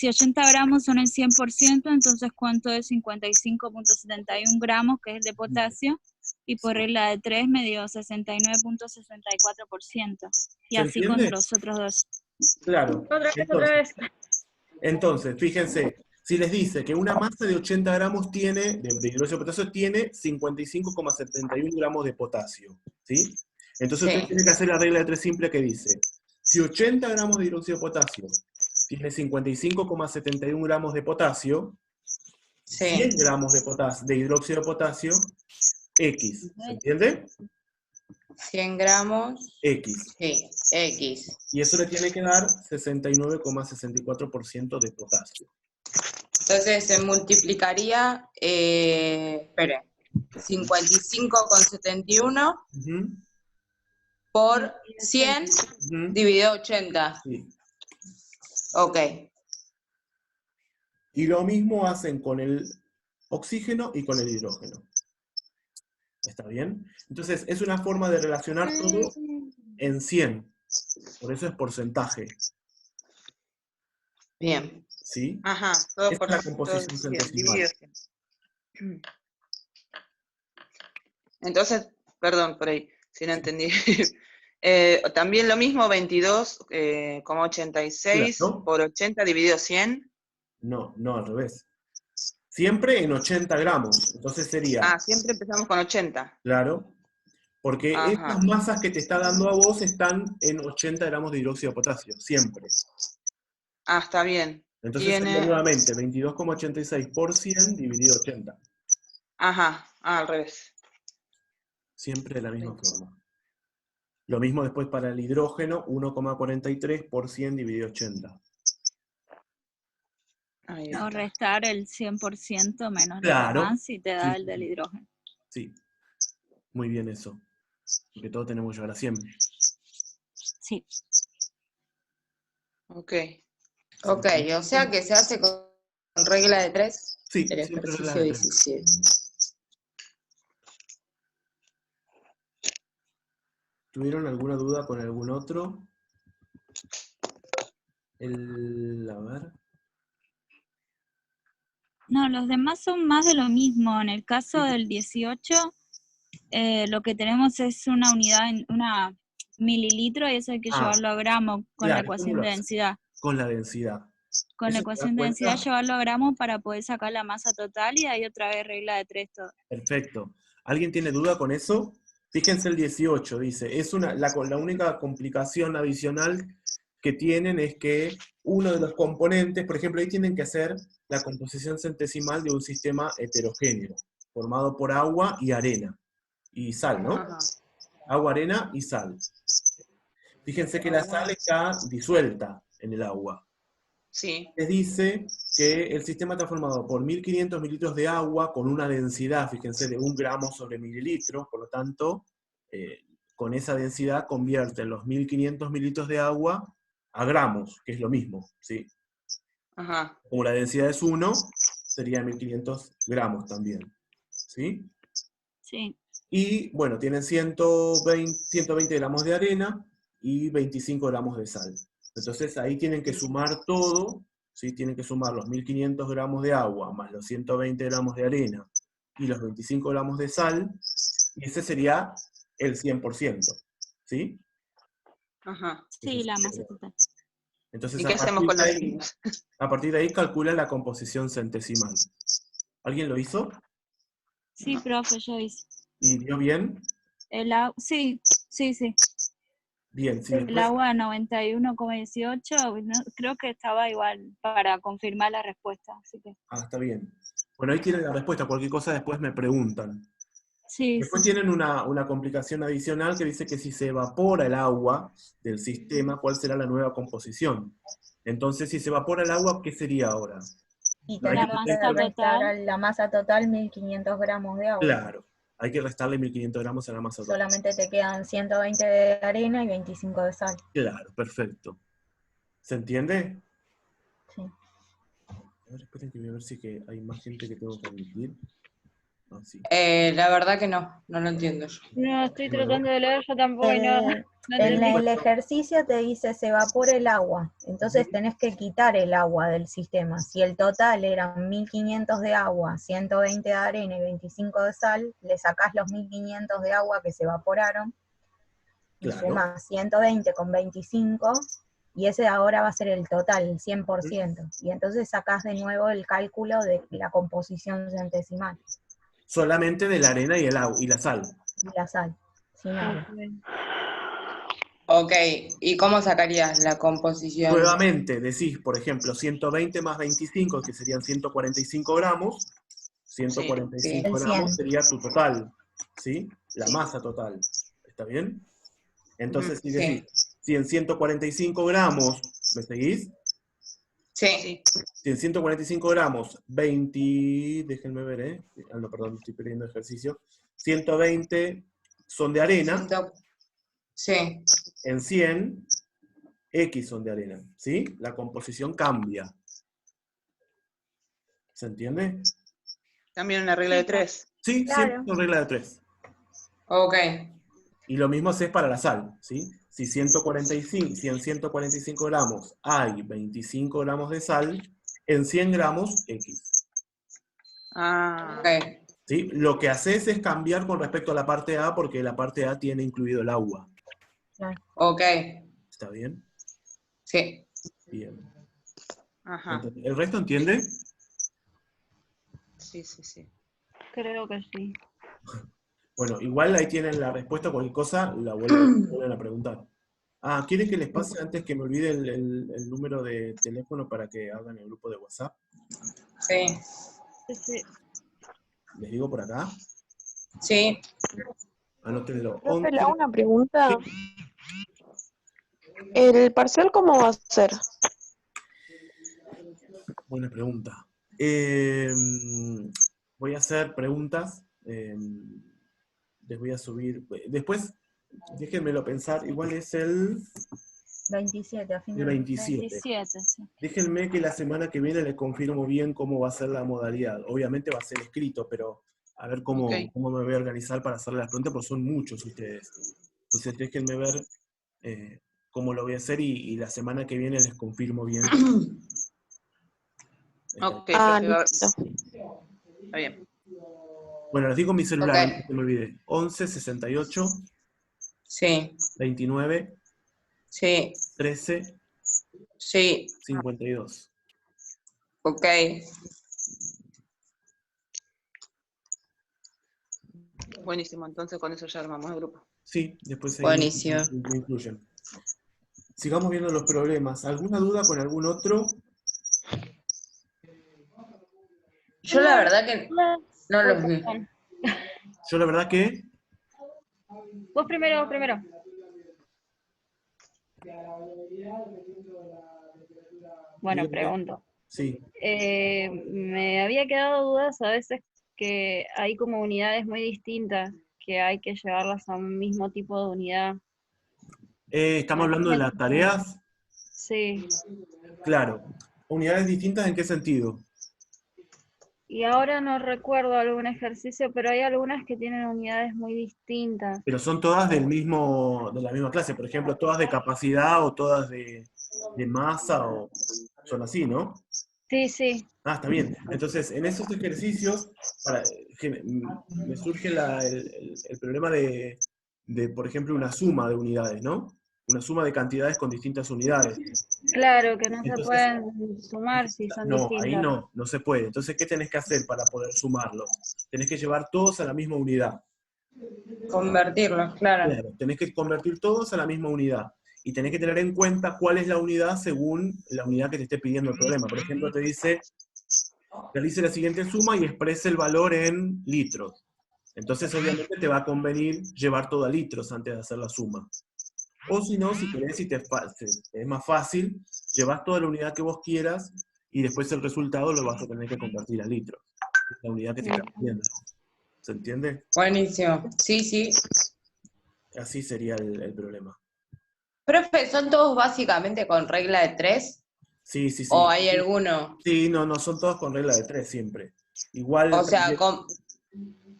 80 gramos son el 100%, entonces ¿cuánto es 55,71 gramos, que es el de potasio? Y por regla de 3 me dio 69,64%. Y ¿Se así entiende? con los otros dos. Claro. Otra vez. Entonces, fíjense, si les dice que una masa de 80 gramos tiene, de hidróxido de potasio, tiene 55,71 gramos de potasio, ¿sí? Entonces Sí. ustedes tienen que hacer la regla de 3 simple que dice, si 80 gramos de hidróxido de potasio tiene 55,71 gramos de potasio, Sí. 100 gramos de hidróxido de potasio, X, ¿se entiende? 100 gramos. X. Sí, X. Y eso le tiene que dar 69,64% de potasio. Entonces se multiplicaría, espere, 55,71 por 100 dividido 80. Sí. Ok. Y lo mismo hacen con el oxígeno y con el hidrógeno. ¿Está bien? Entonces, es una forma de relacionar todo en 100. Por eso es porcentaje. Bien. ¿Sí? Ajá, todo Esta por es la composición centesimal. Entonces, perdón por ahí, si no entendí. También lo mismo, 22,86 Claro. por 80 dividido 100. No, al revés. Siempre en 80 gramos. Entonces sería... Ah, siempre empezamos con 80. Claro. Porque Ajá. estas masas que te está dando a vos están en 80 gramos de hidróxido de potasio. Siempre. Ah, está bien. Entonces sería nuevamente 22,86 por 100 dividido 80. Ajá, al revés. Siempre de la misma forma. Lo mismo después para el hidrógeno, 1,43 por 100 dividido 80. Ahí O está. restar el 100% menos Claro. lo demás y te da Sí, el del hidrógeno. sí. Muy bien eso. Porque todos tenemos que llegar a 100. Sí. Ok. Ok, o sea que se hace con regla de 3. Sí, El siempre regla ejercicio de 3. 17. ¿Tuvieron alguna duda con algún otro? A ver. No, los demás son más de lo mismo. En el caso del 18, lo que tenemos es una unidad, una mililitro, y eso hay que llevarlo a gramo con la Claro, ¿cómo ecuación lo de haces? densidad. Con la densidad. Con la ¿Eso te das ecuación de densidad cuenta? llevarlo a gramos para poder sacar la masa total y ahí otra vez regla de 3 todo. Perfecto. ¿Alguien tiene duda con eso? Fíjense el 18, dice, la única complicación adicional que tienen es que uno de los componentes, por ejemplo, ahí tienen que hacer la composición centesimal de un sistema heterogéneo, formado por agua y arena, y sal, ¿no? Ajá. Agua, arena y sal. Fíjense que la sal está disuelta en el agua. Sí. Les dice que el sistema está formado por 1500 mililitros de agua con una densidad, fíjense, de 1 gramo sobre mililitro, por lo tanto, con esa densidad convierten los 1500 mililitros de agua a gramos, que es lo mismo, ¿sí? Ajá. Como la densidad es 1, serían 1500 gramos también, ¿sí? Sí. Y, bueno, tienen 120 gramos de arena y 25 gramos de sal. Entonces ahí tienen que sumar todo, ¿sí? Tienen que sumar los 1500 gramos de agua más los 120 gramos de arena y los 25 gramos de sal, y ese sería el 100%, ¿sí? Ajá. Sí, la masa total. Entonces ¿Y qué hacemos con los a partir de ahí calcula la composición centesimal. ¿Alguien lo hizo? Sí, profe, yo hice. ¿Y dio bien? Sí. Bien, sí, El después... agua 91,18, creo que estaba igual para confirmar la respuesta. Así que. Ah, está bien. Bueno, ahí tienen la respuesta. Cualquier cosa después me preguntan. Sí, Después sí. tienen una complicación adicional que dice que si se evapora el agua del sistema, ¿cuál será la nueva composición? Entonces, si se evapora el agua, ¿qué sería ahora? Y No hay que tenemos tener- que restar a la masa total 1500 gramos de agua. Claro, hay que restarle 1500 gramos a la masa total. Solamente te quedan 120 de arena y 25 de sal. Claro, perfecto. ¿Se entiende? Sí. A ver, esperen que voy a ver si es que hay más gente que tengo que admitir. Ah, sí. La verdad que no lo entiendo yo. No, estoy tratando de leer, yo tampoco y no En entendí. el ejercicio te dice se evapora el agua, entonces tenés que quitar el agua del sistema. Si el total eran 1500 de agua, 120 de arena y 25 de sal, le sacás los 1500 de agua que se evaporaron, y Claro. sumás 120 con 25, y ese ahora va a ser el total, el 100%. Y entonces sacás de nuevo el cálculo de la composición centesimal. Solamente de la arena y el agua y la sal. Y la sal, sin agua. Ok, ¿y cómo sacarías la composición? Nuevamente decís, por ejemplo, 120 más 25, que serían 145 gramos. 145 Sí. gramos sería tu total, ¿sí? La Sí. masa total. ¿Está bien? Entonces, si Sí. decís, si en 145 gramos, ¿me seguís? Sí. Si en 145 gramos, 20, déjenme ver, no, perdón, estoy perdiendo ejercicio. 120 son de arena. Sí. En 100, X son de arena, ¿sí? La composición cambia. ¿Se entiende? También una regla de 3. Sí, Claro. siempre son regla de 3. Ok. Y lo mismo haces para la sal, ¿sí? Si en 145 gramos hay 25 gramos de sal, en 100 gramos, X. Ah. Ok. ¿Sí? Lo que haces es cambiar con respecto a la parte A, porque la parte A tiene incluido el agua. Ok. ¿Está bien? Sí. Bien. Ajá. ¿El resto entiende? Sí, sí, sí. Creo que sí. Bueno, igual ahí tienen la respuesta a cualquier cosa, la vuelven a preguntar. Ah, ¿quieren que les pase antes que me olvide el número de teléfono para que hagan el grupo de WhatsApp? Sí. Sí. ¿Les digo por acá? Sí. Anótenlo. Profe, le hago una pregunta. Sí. ¿El parcial cómo va a ser? Buena pregunta. Voy a hacer preguntas. Les voy a subir. Después, déjenmelo pensar. Igual es el 27, a fin de el 27. 27, sí. Déjenme que la semana que viene les confirmo bien cómo va a ser la modalidad. Obviamente va a ser escrito, pero a ver cómo me voy a organizar para hacerle las preguntas, porque son muchos ustedes. Entonces déjenme ver cómo lo voy a hacer y la semana que viene les confirmo bien. Ok, Ah, profe, listo. está bien. Bueno, les digo mi celular, Ok. no se me olvide. 11 68 Sí, 29 sí, 13 sí, 52. ok. Buenísimo, entonces con eso ya armamos el grupo. Sí, después ahí Buenísimo. me incluyen. Sigamos viendo los problemas. ¿Alguna duda con algún otro? Yo la verdad que no los vi. Yo la verdad que... Vos primero, vos primero. Bueno, dígame. pregunto. Sí. Me había quedado dudas a veces que hay como unidades muy distintas, que hay que llevarlas a un mismo tipo de unidad. ¿Estamos hablando de las tareas? Sí. Claro. ¿Unidades distintas en qué sentido? Y ahora no recuerdo algún ejercicio, pero hay algunas que tienen unidades muy distintas. Pero son todas de la misma clase, por ejemplo, todas de capacidad o todas de masa, o son así, ¿no? Sí, sí. Ah, está bien. Entonces, en esos ejercicios, me surge el problema de, por ejemplo, una suma de unidades, ¿no? Una suma de cantidades con distintas unidades. Claro, que no se Entonces, pueden sumar si son no, ahí distintas. no se puede. Entonces, ¿qué tenés que hacer para poder sumarlos? Tenés que llevar todos a la misma unidad. Convertirlos, claro. Claro, tenés que convertir todos a la misma unidad. Y tenés que tener en cuenta cuál es la unidad según la unidad que te esté pidiendo el problema. Por ejemplo, te dice, realice la siguiente suma y exprese el valor en litros. Entonces, obviamente, te va a convenir llevar todo a litros antes de hacer la suma. O si no, si querés, si es más fácil, llevas toda la unidad que vos quieras y después el resultado lo vas a tener que convertir a litros. Es la unidad que te está pidiendo. ¿Se entiende? Buenísimo. Sí, sí. Así sería el problema. Profe, ¿son todos básicamente con regla de 3? Sí, sí, sí. ¿O hay alguno? Sí, no, son todos con regla de 3 siempre. Igual, O sea,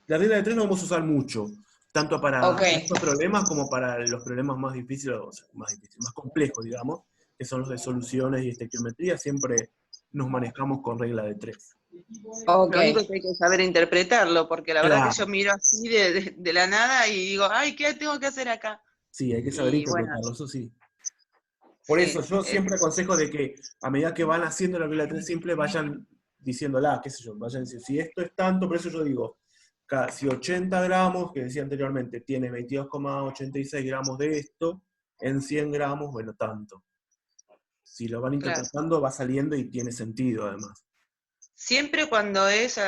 la regla de 3 no vamos a usar mucho, tanto para Ok. estos problemas como para los problemas más difíciles, o sea, más complejos, digamos, que son los de soluciones y estequiometría, siempre nos manejamos con regla de 3. Ok. Lo único que hay que saber interpretarlo, porque la verdad que yo miro así de la nada y digo, ay, ¿qué tengo que hacer acá? Sí, hay que saber Y bueno, interpretarlo, eso sí. Por sí, eso yo siempre aconsejo de que a medida que van haciendo la regla de 3 siempre vayan diciéndola, qué sé yo, vayan diciendo, si esto es tanto, por eso yo digo, si 80 gramos, que decía anteriormente, tiene 22,86 gramos de esto, en 100 gramos, bueno, tanto. Si lo van interpretando va saliendo y tiene sentido además. siempre cuando es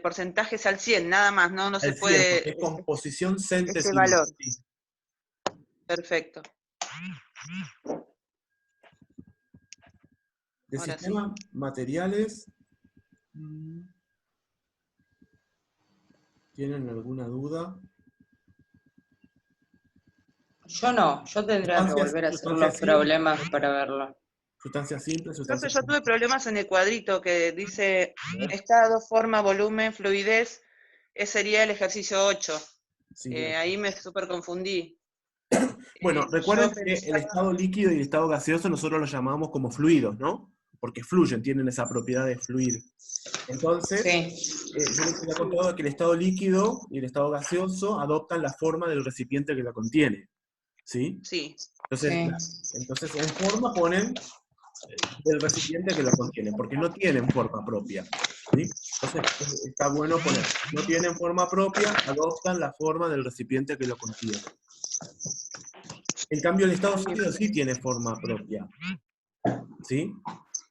porcentajes al 100, nada más, no se Al 100, puede... porque es composición centésima. Ese valor. Sí. Perfecto. De Ahora sistemas materiales, ¿tienen alguna duda? Yo no, yo tendría que volver a hacer los problemas para verlo. Sustancias simples, Profe, sustancias... yo tuve problemas en el cuadrito que dice estado, forma, volumen, fluidez. Ese sería el ejercicio 8. Sí, Ahí me súper confundí. Bueno, recuerden que el estado líquido y el estado gaseoso nosotros los llamamos como fluidos, ¿no? Porque fluyen, tienen esa propiedad de fluir. Entonces, yo les había contado que el estado líquido y el estado gaseoso adoptan la forma del recipiente que la contiene. ¿Sí? Sí. Entonces en forma ponen el recipiente que lo contiene, porque no tienen forma propia. ¿Sí? Entonces está bueno poner, no tienen forma propia, adoptan la forma del recipiente que lo contiene. En cambio, el estado sólido sí tiene forma propia. ¿Sí?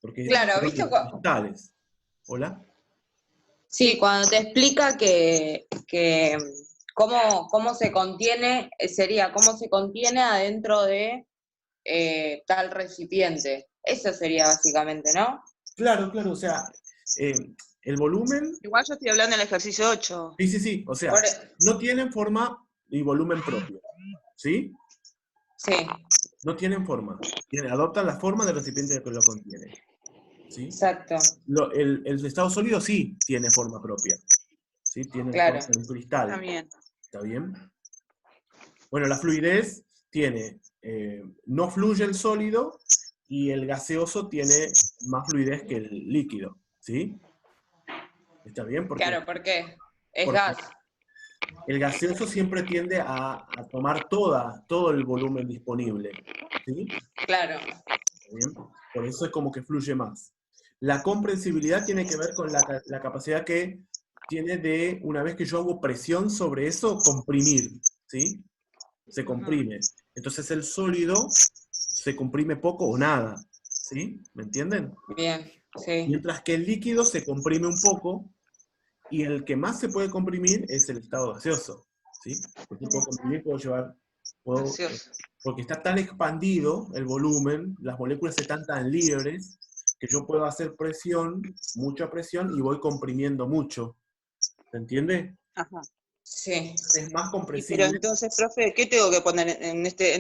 Porque Claro, son ¿viste? cristales. ¿Hola? Sí, cuando te explica que cómo se contiene, sería cómo se contiene adentro de tal recipiente. Eso sería básicamente, ¿no? Claro, claro, o sea, el volumen, Igual yo estoy hablando del ejercicio 8. sí, o sea, no tienen forma y volumen propio, ¿sí? Sí. No tienen forma, adoptan la forma del recipiente que lo contiene, ¿sí? Exacto. El estado sólido sí tiene forma propia, ¿sí? Tiene la Claro. forma de un cristal. Está bien. ¿Está bien? Bueno, la fluidez tiene, no fluye el sólido y el gaseoso tiene más fluidez que el líquido, ¿sí? ¿Está bien? Claro, ¿por qué? Es porque gas. el gaseoso siempre tiende a tomar todo el volumen disponible, ¿sí? Claro. ¿Está bien? Por eso es como que fluye más. La comprensibilidad tiene que ver con la capacidad que tiene de, una vez que yo hago presión sobre eso, comprimir, ¿sí? Se comprime. Entonces el sólido se comprime poco o nada, ¿sí? ¿Me entienden? Bien, sí. Mientras que el líquido se comprime un poco, y el que más se puede comprimir es el estado gaseoso, ¿sí? Porque puedo comprimir, porque está tan expandido el volumen, las moléculas están tan libres, que yo puedo hacer presión, mucha presión, y voy comprimiendo mucho. ¿Se entiende? Ajá. Sí. Es más Pero compresible. entonces, profe, ¿qué tengo que poner en este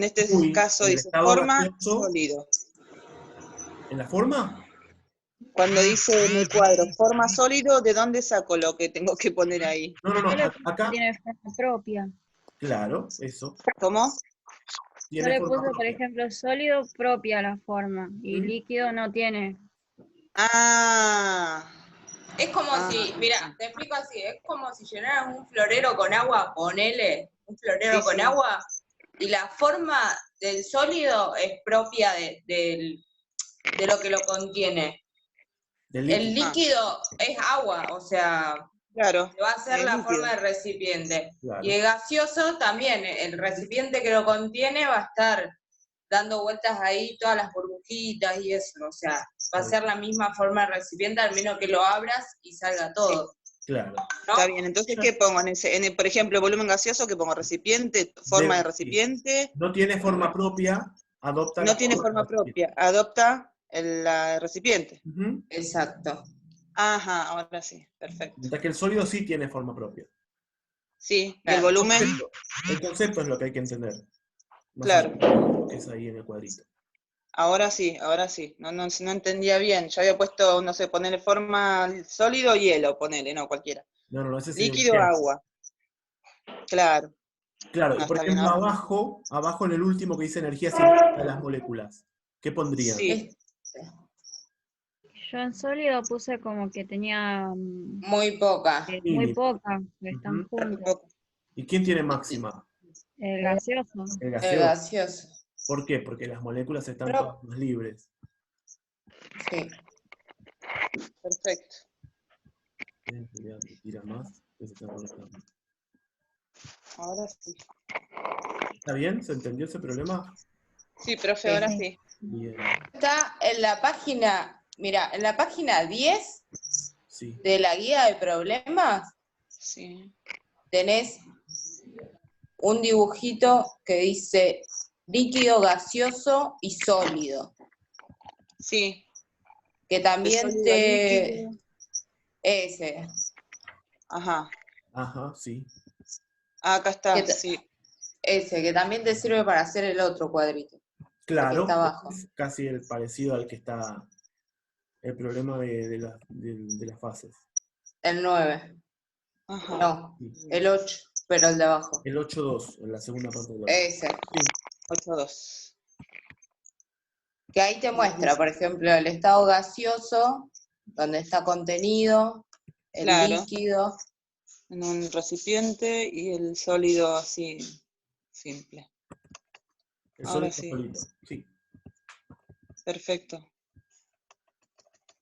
caso? en el Dice estado forma gaseoso, sólido. ¿En la forma? Cuando dice en el cuadro forma sólido, ¿de dónde saco lo que tengo que poner ahí? No, Yo le puse acá, que tiene forma propia. claro, eso. ¿Cómo? Yo Tiene le forma puse, por propia. ejemplo, sólido propia la forma y líquido no tiene. Ah. Es como si, mira, te explico así, es como si llenaras un florero con agua, ponele, un florero Sí, con sí. agua, y la forma del sólido es propia de lo que lo contiene. El líquido es agua, o sea, claro, va a ser es la líquido. forma del recipiente. Claro. Y el gaseoso también, el recipiente que lo contiene va a estar dando vueltas ahí todas las burbujitas y eso, o sea, va a ser la misma forma del recipiente, al menos que lo abras y salga todo. Claro. ¿No? Está bien, entonces, ¿qué pongo? Por ejemplo, volumen gaseoso, ¿qué pongo? ¿Recipiente? ¿Forma de recipiente? No tiene forma propia, adopta No la tiene forma propia, adopta el recipiente. Exacto. Ajá, ahora sí, perfecto. Mientras que el sólido sí tiene forma propia. Sí, y el volumen. El concepto es lo que hay que entender. Más Claro. allá de lo que es ahí en el cuadrito. Ahora sí, ahora sí. No entendía bien. Yo había puesto, no sé, ponerle forma sólido, hielo, ponele, no, cualquiera. No, ese sería un Líquido, gas. agua. Claro. Claro, No, y por está bien, ejemplo, ahora. abajo en el último que dice energía cinética de las moléculas, ¿qué pondrían? Sí. Yo en sólido puse como que tenía muy poca. Muy poca, que están juntos. ¿Y quién tiene máxima? El gaseoso. El El gaseoso. gaseoso. ¿Por qué? Porque las moléculas están todas más libres. Sí. Perfecto. Tira más, que se está conectando. Ahora sí. ¿Está bien? ¿Se entendió ese problema? Sí, profe, ahora sí. Bien. Está en la página, mira, en la página 10 Sí. de la guía de problemas, sí, tenés un dibujito que dice líquido, gaseoso y sólido. Sí. Que también sólido te... líquido. Ese. Ajá, sí. Ah, acá está, sí. Ese, que también te sirve para hacer el otro cuadrito. Claro, que está abajo. es casi el parecido al que está el problema de las fases. El 9. Ajá. No, el 8, pero el de abajo. El 8.2, en la segunda parte del 8. Ese. Sí. 8.2. Que ahí te muestra, por ejemplo, el estado gaseoso, donde está contenido, el líquido. En un recipiente y el sólido así, simple. El Ahora sólido solito, sí. Perfecto.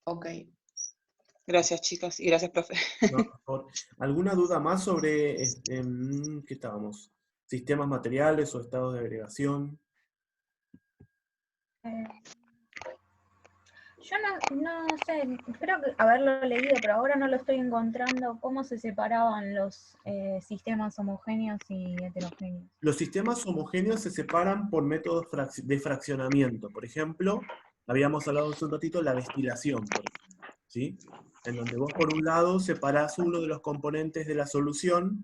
Ok. Gracias, chicas, y gracias, profe. No, por favor. ¿Alguna duda más sobre qué estábamos? ¿Sistemas materiales o estados de agregación? Yo no sé, creo que haberlo leído, pero ahora no lo estoy encontrando. ¿Cómo se separaban los sistemas homogéneos y heterogéneos? Los sistemas homogéneos se separan por métodos de fraccionamiento. Por ejemplo, habíamos hablado hace un ratito de la destilación, por ejemplo, ¿sí? En donde vos por un lado separás uno de los componentes de la solución,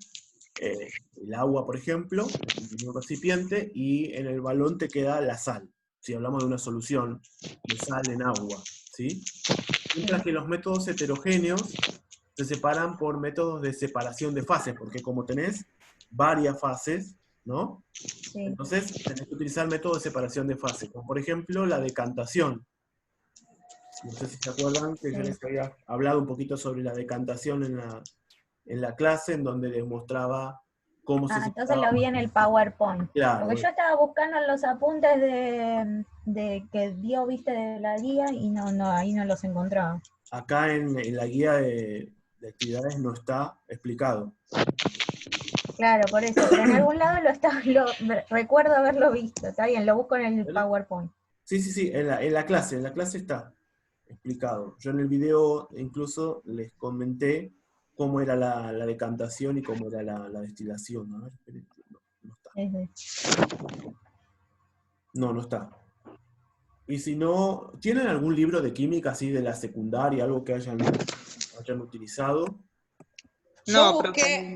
el agua, por ejemplo, en un recipiente, y en el balón te queda la sal. Si hablamos de una solución de sal en agua, ¿sí? Mientras que los métodos heterogéneos se separan por métodos de separación de fases, porque como tenés varias fases, ¿no? Sí. Entonces tenés que utilizar métodos de separación de fases, como por ejemplo la decantación. No sé si se acuerdan que yo les había hablado un poquito sobre la decantación en la clase, en donde les mostraba cómo se entonces separaba. lo vi en el PowerPoint. Claro, Porque yo estaba buscando en los apuntes de que dio, viste, de la guía, y no, ahí no los encontraba. Acá en la guía de actividades no está explicado. Claro, por eso, pero en algún lado recuerdo haberlo visto, está bien, lo busco en el PowerPoint. Sí, en la clase está explicado. Yo en el video incluso les comenté cómo era la decantación y cómo era la destilación. A ver, esperen, no está. No está. Y si no, ¿tienen algún libro de química así de la secundaria, algo que hayan utilizado? Yo busqué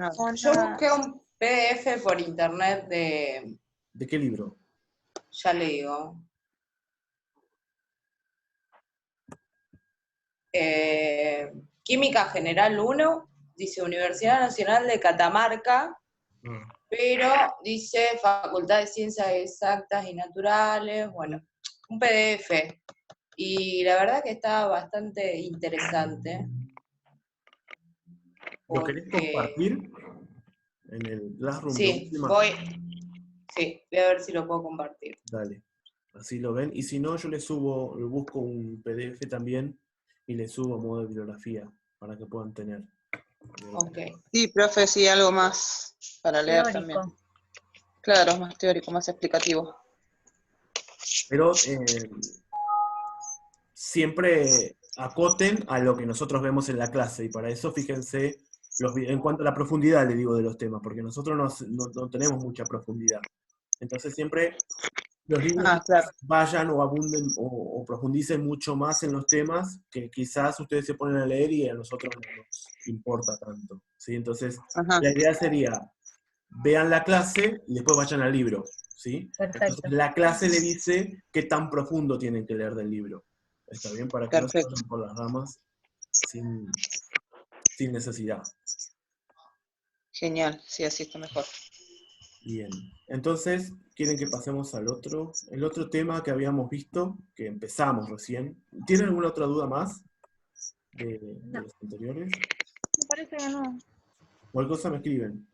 un PDF por internet de... ¿De qué libro? Ya le digo. Química General 1, dice Universidad Nacional de Catamarca, pero dice Facultad de Ciencias Exactas y Naturales, bueno, un PDF. Y la verdad que está bastante interesante. ¿Lo querés compartir en el Classroom? Sí, voy a ver si lo puedo compartir. Dale, así lo ven. Y si no, yo le busco un PDF también y le subo a modo de bibliografía para que puedan tener. Ok. Sí, profe, sí, algo más para leer Teórico. también. Claro, más teórico, más explicativo. Pero siempre acoten a lo que nosotros vemos en la clase, y para eso fíjense en cuanto a la profundidad, le digo, de los temas, porque nosotros no tenemos mucha profundidad. Entonces siempre los libros vayan o abunden o profundicen mucho más en los temas que quizás ustedes se ponen a leer y a nosotros no nos importa tanto, ¿sí? Entonces, la idea sería, vean la clase y después vayan al libro, ¿sí? Entonces, la clase le dice qué tan profundo tienen que leer del libro. ¿Está bien? Para que no se vayan por las ramas sin necesidad. Genial, sí, así está mejor. Bien, entonces, ¿quieren que pasemos al otro? El otro tema que habíamos visto, que empezamos recién. ¿Tienen alguna otra duda más de los anteriores? Me parece que no. Cualquier cosa me escriben.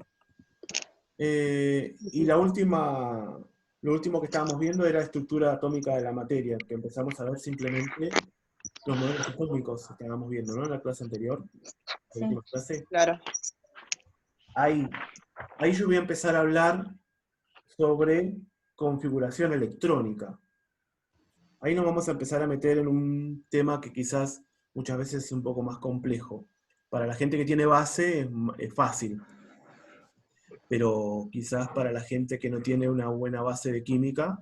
Y lo último que estábamos viendo era estructura atómica de la materia, que empezamos a ver simplemente los modelos atómicos que estábamos viendo, ¿no? En la clase anterior, la última clase. Claro. Ahí yo voy a empezar a hablar sobre configuración electrónica. Ahí nos vamos a empezar a meter en un tema que quizás muchas veces es un poco más complejo. Para la gente que tiene base es fácil, pero quizás para la gente que no tiene una buena base de química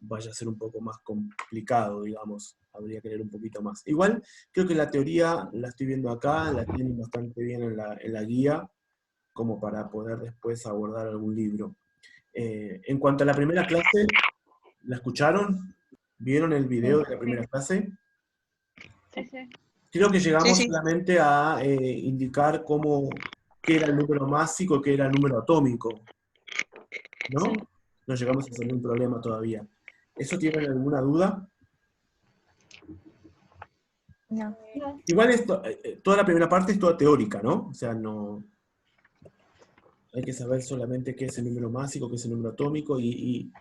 vaya a ser un poco más complicado, digamos. Habría que leer un poquito más. Igual, creo que la teoría la estoy viendo acá, la tienen bastante bien en la guía, como para poder después abordar algún libro. En cuanto a la primera clase, ¿la escucharon? ¿Vieron el video de la primera clase? Sí, sí. Creo que llegamos solamente a indicar qué era el número másico y qué era el número atómico, ¿no? Sí. No llegamos a hacer ningún problema todavía. ¿Eso tienen alguna duda? No. Igual toda la primera parte es toda teórica, ¿no? O sea, no... Hay que saber solamente qué es el número másico, qué es el número atómico y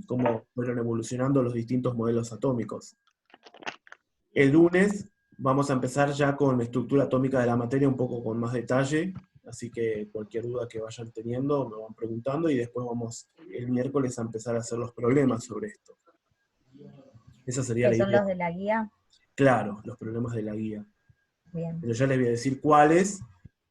cómo fueron evolucionando los distintos modelos atómicos. El lunes vamos a empezar ya con estructura atómica de la materia un poco con más detalle, así que cualquier duda que vayan teniendo me van preguntando y después vamos el miércoles a empezar a hacer los problemas sobre esto. Esa sería ¿Que la son idea. los de la guía? Claro, los problemas de la guía. Bien. Pero ya les voy a decir cuáles.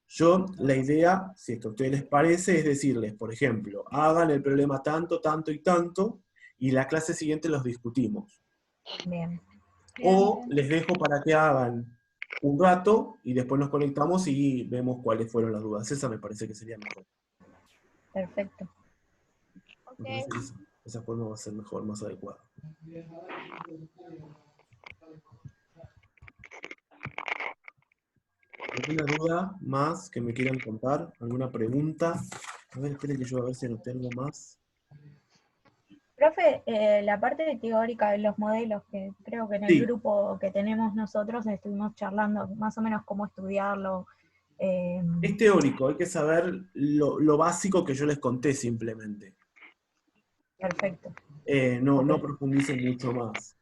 Yo, la idea, si es que a ustedes les parece, es decirles, por ejemplo, hagan el problema tanto, tanto y tanto, y la clase siguiente los discutimos. Bien. O les dejo para que hagan un rato, y después nos conectamos y vemos cuáles fueron las dudas. Esa me parece que sería mejor. Perfecto. Me parece que esa forma va a ser mejor, más adecuada. ¿Alguna duda más que me quieran contar? ¿Alguna pregunta? A ver, esperen que yo a ver si no tengo más. Profe, la parte teórica de los modelos, que creo que en el Sí. grupo que tenemos nosotros estuvimos charlando más o menos cómo estudiarlo. Es teórico, hay que saber lo básico que yo les conté simplemente. Perfecto. No profundicen mucho más.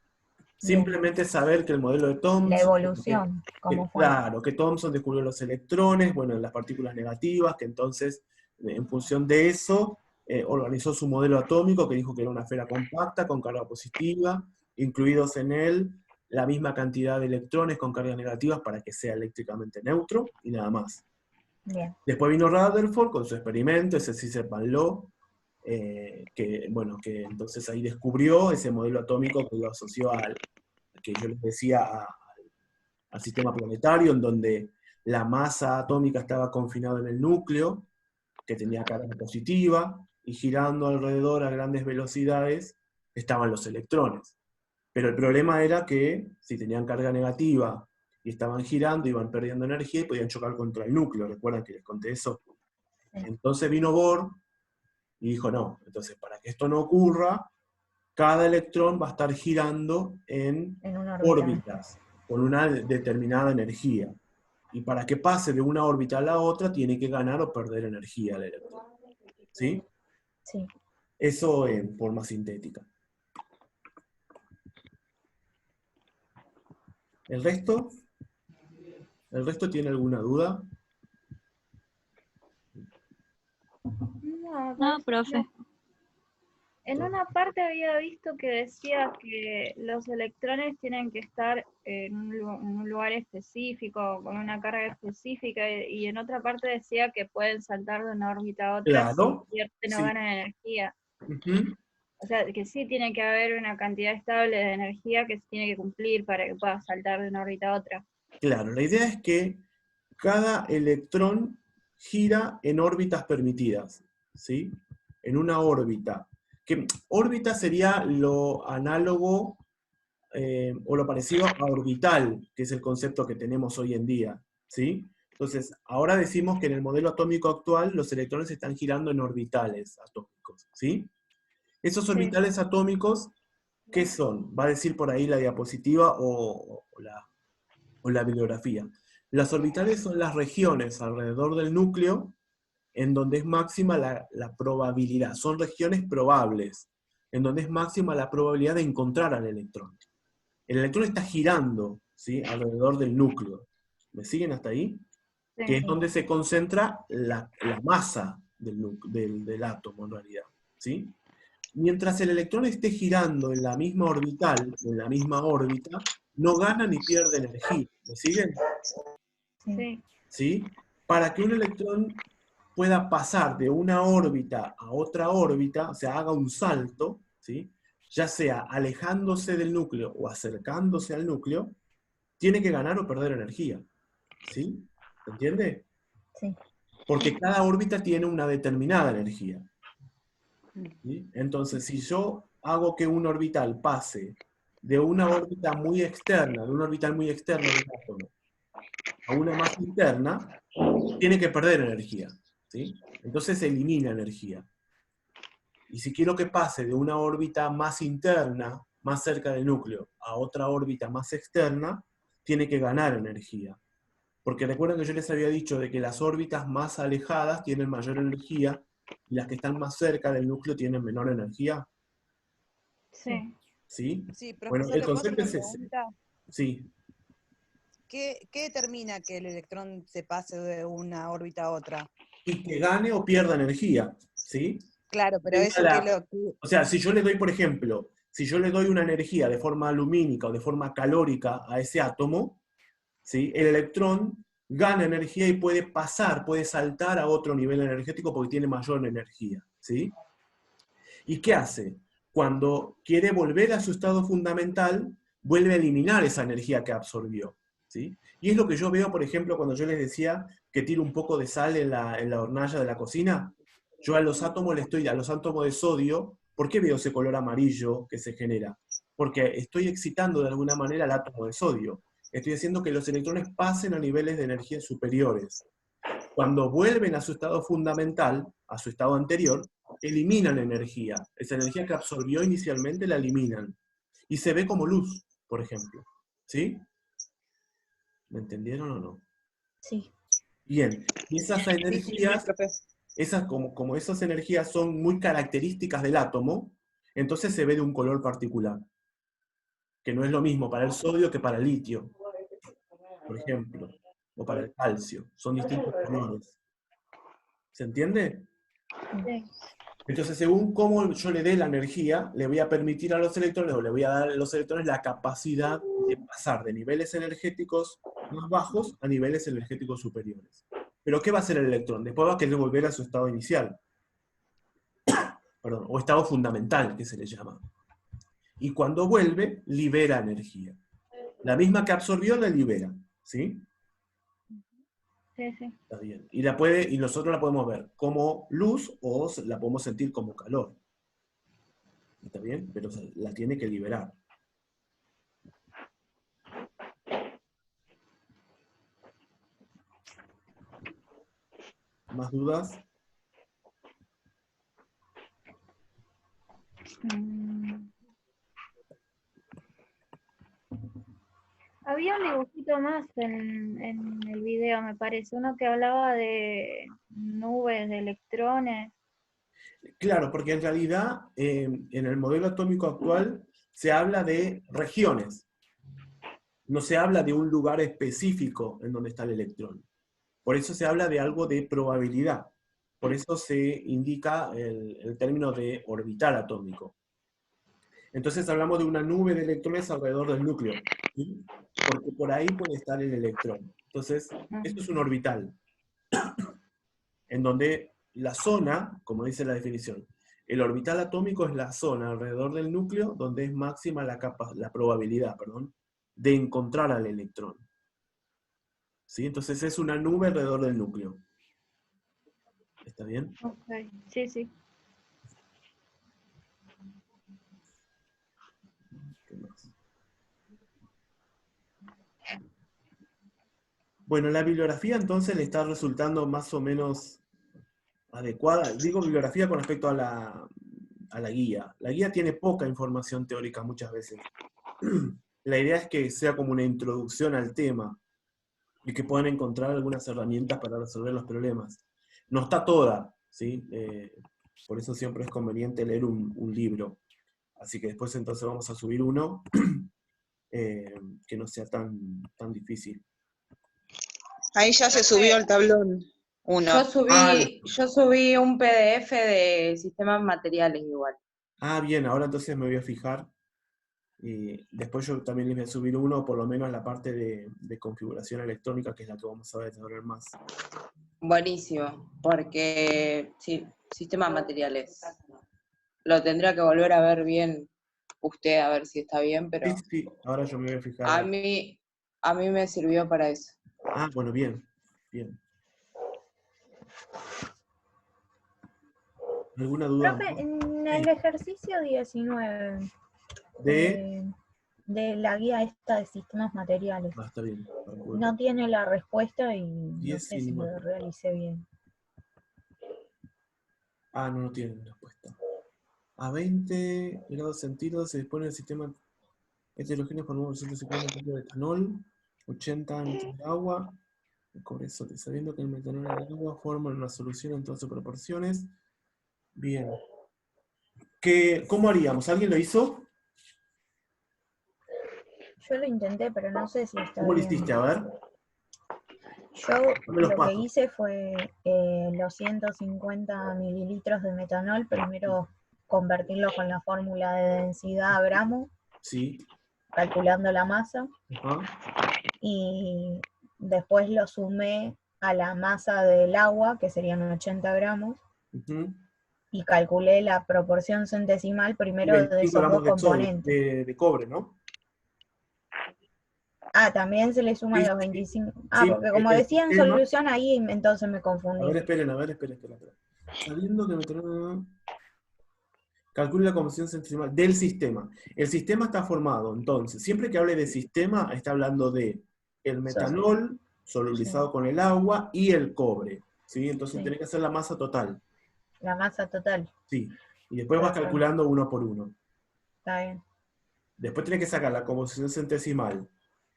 Simplemente saber que el modelo de Thomson... La evolución, cómo fue. Claro, que Thomson descubrió los electrones, bueno, las partículas negativas, que entonces, en función de eso, organizó su modelo atómico, que dijo que era una esfera compacta con carga positiva, incluidos en él la misma cantidad de electrones con cargas negativas para que sea eléctricamente neutro, y nada más. Bien. Después vino Rutherford con su experimento, ese sí se paló, que entonces ahí descubrió ese modelo atómico que lo asoció que yo les decía, al sistema planetario, en donde la masa atómica estaba confinada en el núcleo, que tenía carga positiva, y girando alrededor a grandes velocidades estaban los electrones. Pero el problema era que si tenían carga negativa y estaban girando, iban perdiendo energía y podían chocar contra el núcleo. ¿Recuerdan que les conté eso? Entonces vino Bohr y dijo, no, entonces para que esto no ocurra, cada electrón va a estar girando en una órbitas con una determinada energía. Y para que pase de una órbita a la otra, tiene que ganar o perder energía el electrón. ¿Sí? Sí. Eso en forma sintética. ¿El resto? ¿El resto tiene alguna duda? No, profe. En una parte había visto que decía que los electrones tienen que estar en un lugar específico, con una carga específica, y en otra parte decía que pueden saltar de una órbita a otra Claro, si no sí. ganan energía. Uh-huh. O sea, que sí tiene que haber una cantidad estable de energía que se tiene que cumplir para que pueda saltar de una órbita a otra. Claro, la idea es que cada electrón gira en órbitas permitidas, ¿sí? En una órbita. Que órbita sería lo análogo o lo parecido a orbital, que es el concepto que tenemos hoy en día, ¿sí? Entonces, ahora decimos que en el modelo atómico actual los electrones están girando en orbitales atómicos, ¿sí? Esos orbitales atómicos, ¿qué son? Va a decir por ahí la diapositiva o la bibliografía. Las orbitales son las regiones alrededor del núcleo en donde es máxima la probabilidad. Son regiones probables, en donde es máxima la probabilidad de encontrar al electrón. El electrón está girando, ¿sí?, alrededor del núcleo. ¿Me siguen hasta ahí? Sí. Que es donde se concentra la masa del átomo, en realidad, ¿sí? Mientras el electrón esté girando en la misma orbital, en la misma órbita, no gana ni pierde energía. ¿Me siguen? Sí. ¿Sí? Para que un electrón pueda pasar de una órbita a otra órbita, o sea, haga un salto, ¿sí?, ya sea alejándose del núcleo o acercándose al núcleo, tiene que ganar o perder energía. ¿Sí? ¿Se entiende? Sí. Porque cada órbita tiene una determinada energía. ¿Sí? Entonces, si yo hago que un orbital pase de una órbita muy externa, de un orbital muy externo del átomo, a una más interna, tiene que perder energía. ¿Sí? Entonces se elimina energía. Y si quiero que pase de una órbita más interna, más cerca del núcleo, a otra órbita más externa, tiene que ganar energía. Porque recuerden que yo les había dicho de que las órbitas más alejadas tienen mayor energía y las que están más cerca del núcleo tienen menor energía. Sí. ¿Sí? Sí, Bueno, profesor, el ¿le puedo hacer concepto una es ese. pregunta? Sí. ¿Qué determina que el electrón se pase de una órbita a otra? Y que gane o pierda energía. ¿Sí? Claro, pero eso que lo... O sea, si yo le doy, por ejemplo, si yo le doy una energía de forma lumínica o de forma calórica a ese átomo, ¿sí? El electrón gana energía y puede pasar, puede saltar a otro nivel energético porque tiene mayor energía, ¿sí? ¿Y qué hace? Cuando quiere volver a su estado fundamental, vuelve a eliminar esa energía que absorbió, ¿sí? Y es lo que yo veo, por ejemplo, cuando yo les decía que tiro un poco de sal en la hornalla de la cocina. Yo a los átomos a los átomos de sodio, ¿por qué veo ese color amarillo que se genera? Porque estoy excitando de alguna manera al átomo de sodio. Estoy haciendo que los electrones pasen a niveles de energía superiores. Cuando vuelven a su estado fundamental, a su estado anterior, eliminan energía. Esa energía que absorbió inicialmente la eliminan. Y se ve como luz, por ejemplo. ¿Sí? ¿Me entendieron o no? Sí. Bien. Y esas energías, como esas energías son muy características del átomo, entonces se ve de un color particular. Que no es lo mismo para el sodio que para el litio, por ejemplo. O para el calcio. Son distintos colores. ¿Se entiende? Sí. Entonces, según cómo yo le dé la energía, le voy a permitir a los electrones, o le voy a dar a los electrones la capacidad de pasar de niveles energéticos más bajos a niveles energéticos superiores. Pero ¿qué va a hacer el electrón? Después va a querer volver a su estado inicial. Perdón, o estado fundamental, que se le llama. Y cuando vuelve, libera energía. La misma que absorbió, la libera. ¿Sí? Sí, sí. Está bien. Y nosotros la podemos ver como luz o la podemos sentir como calor. ¿Está bien? Pero la tiene que liberar. ¿Más dudas? Había un dibujito más en el video, me parece, uno que hablaba de nubes de electrones. Claro, porque en realidad en el modelo atómico actual se habla de regiones. No se habla de un lugar específico en donde está el electrón. Por eso se habla de algo de probabilidad. Por eso se indica el término de orbital atómico. Entonces hablamos de una nube de electrones alrededor del núcleo, ¿sí? Porque por ahí puede estar el electrón. Entonces, esto es un orbital, en donde la zona, como dice la definición, el orbital atómico es la zona alrededor del núcleo donde es máxima la probabilidad, de encontrar al electrón. ¿Sí? Entonces es una nube alrededor del núcleo. ¿Está bien? Ok, sí, sí. ¿Qué más? Bueno, la bibliografía entonces le está resultando más o menos adecuada. Digo bibliografía con respecto a la guía. La guía tiene poca información teórica muchas veces. La idea es que sea como una introducción al tema y que puedan encontrar algunas herramientas para resolver los problemas. No está toda, ¿sí? Por eso siempre es conveniente leer un libro. Así que después entonces vamos a subir uno que no sea tan difícil. Ahí ya se subió el tablón. Yo subí un PDF de sistemas materiales igual. Ah, bien, ahora entonces me voy a fijar. Y después yo también les voy a subir uno, por lo menos la parte de configuración electrónica, que es la que vamos a desarrollar más. Buenísimo, porque sí, sistemas materiales. Lo tendrá que volver a ver bien usted, a ver si está bien, pero Sí, ahora yo me voy a fijar. a mí me sirvió para eso. Ah, bueno, bien. ¿Alguna duda? Profe, en el ejercicio 19 de la guía esta de sistemas materiales, está bien. no tiene la respuesta y no sé si lo realicé bien. Ah, no tiene respuesta. A 20 grados centígrados se dispone el sistema heterogéneo formado por 150 de etanol, 80 litros de agua, cobre sodio, sabiendo que el metanol y el agua forman una solución en todas sus proporciones. Bien. ¿Cómo haríamos? ¿Alguien lo hizo? Yo lo intenté, pero no sé si está ¿Cómo lo bien. hiciste? A ver. Yo lo que hice fue los 150 mililitros de metanol, primero convertirlo con la fórmula de densidad a gramos, Sí. calculando la masa, Ajá. y después lo sumé a la masa del agua, que serían 80 gramos, Ujú. y calculé la proporción centesimal Y primero de 25 esos dos gramos de, componentes. de cobre, ¿no? Ah, también se le suman Sí, los sí, 25. Ah, sí, porque como el decía en sistema. solución ahí, entonces me A confundí. ver, esperen, espera. Sabiendo que calcule la composición centesimal del sistema. El sistema está formado, entonces, siempre que hable de sistema, está hablando de el metanol solubilizado con el agua y el cobre. ¿Sí? Entonces Sí. tenés que hacer la masa total. La masa total. Sí. Y después vas Perfecto. calculando uno por uno. Está bien. Después tenés que sacar la composición centesimal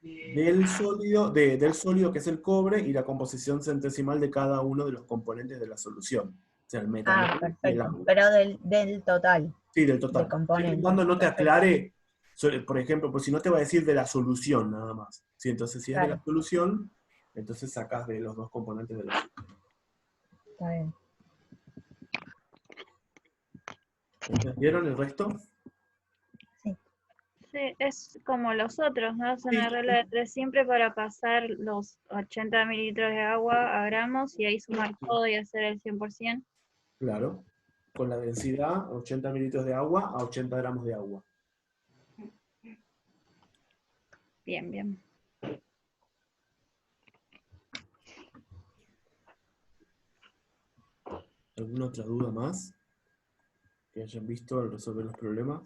del sólido, del sólido que es el cobre y la composición centesimal de cada uno de los componentes de la solución. O sea, el metanol Ah, y el perfecto. agua. Pero del total. Sí, del De total. Siempre y componentes. cuando no te Perfecto. aclare, por ejemplo, pues si no te va a decir de la solución nada más. ¿Sí? Entonces, si es de la Claro. solución, entonces sacas de los dos componentes de la solución. Está bien. ¿Entendieron el resto? Sí, es como los otros, ¿no? Es una Sí, regla de tres siempre para pasar los 80 mililitros de agua a gramos y ahí sumar todo y hacer el 100%. claro. Con la densidad, 80 mililitros de agua a 80 gramos de agua. Bien, bien. ¿Alguna otra duda más que hayan visto al resolver los problemas?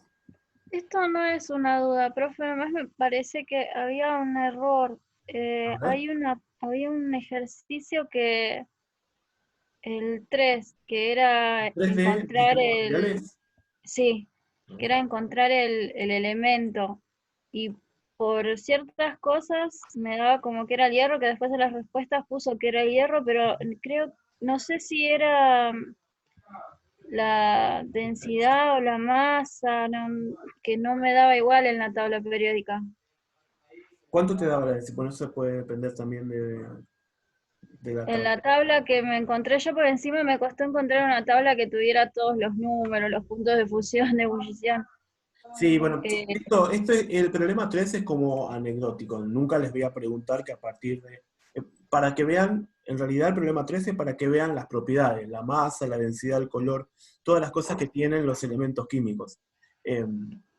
Esto no es una duda, profe, además me parece que había un error. A ver. Había un ejercicio que, el 3, que era 3D, encontrar sistemas el, materiales. sí, que era encontrar el elemento. Y por ciertas cosas me daba como que era el hierro, que después de las respuestas puso que era el hierro, pero creo, no sé si era la densidad o la masa, que no me daba igual en la tabla periódica. ¿Cuánto te daba la densidad? Bueno, eso puede depender también de la En tabla. la tabla que me encontré yo por encima me costó encontrar una tabla que tuviera todos los números, los puntos de fusión, de ebullición. Sí, bueno, Eh, el problema 3 es como anecdótico. Nunca les voy a preguntar que a partir de... para que vean, en realidad el problema 3 es para que vean las propiedades, la masa, la densidad, el color, todas las cosas que tienen los elementos químicos. Eh,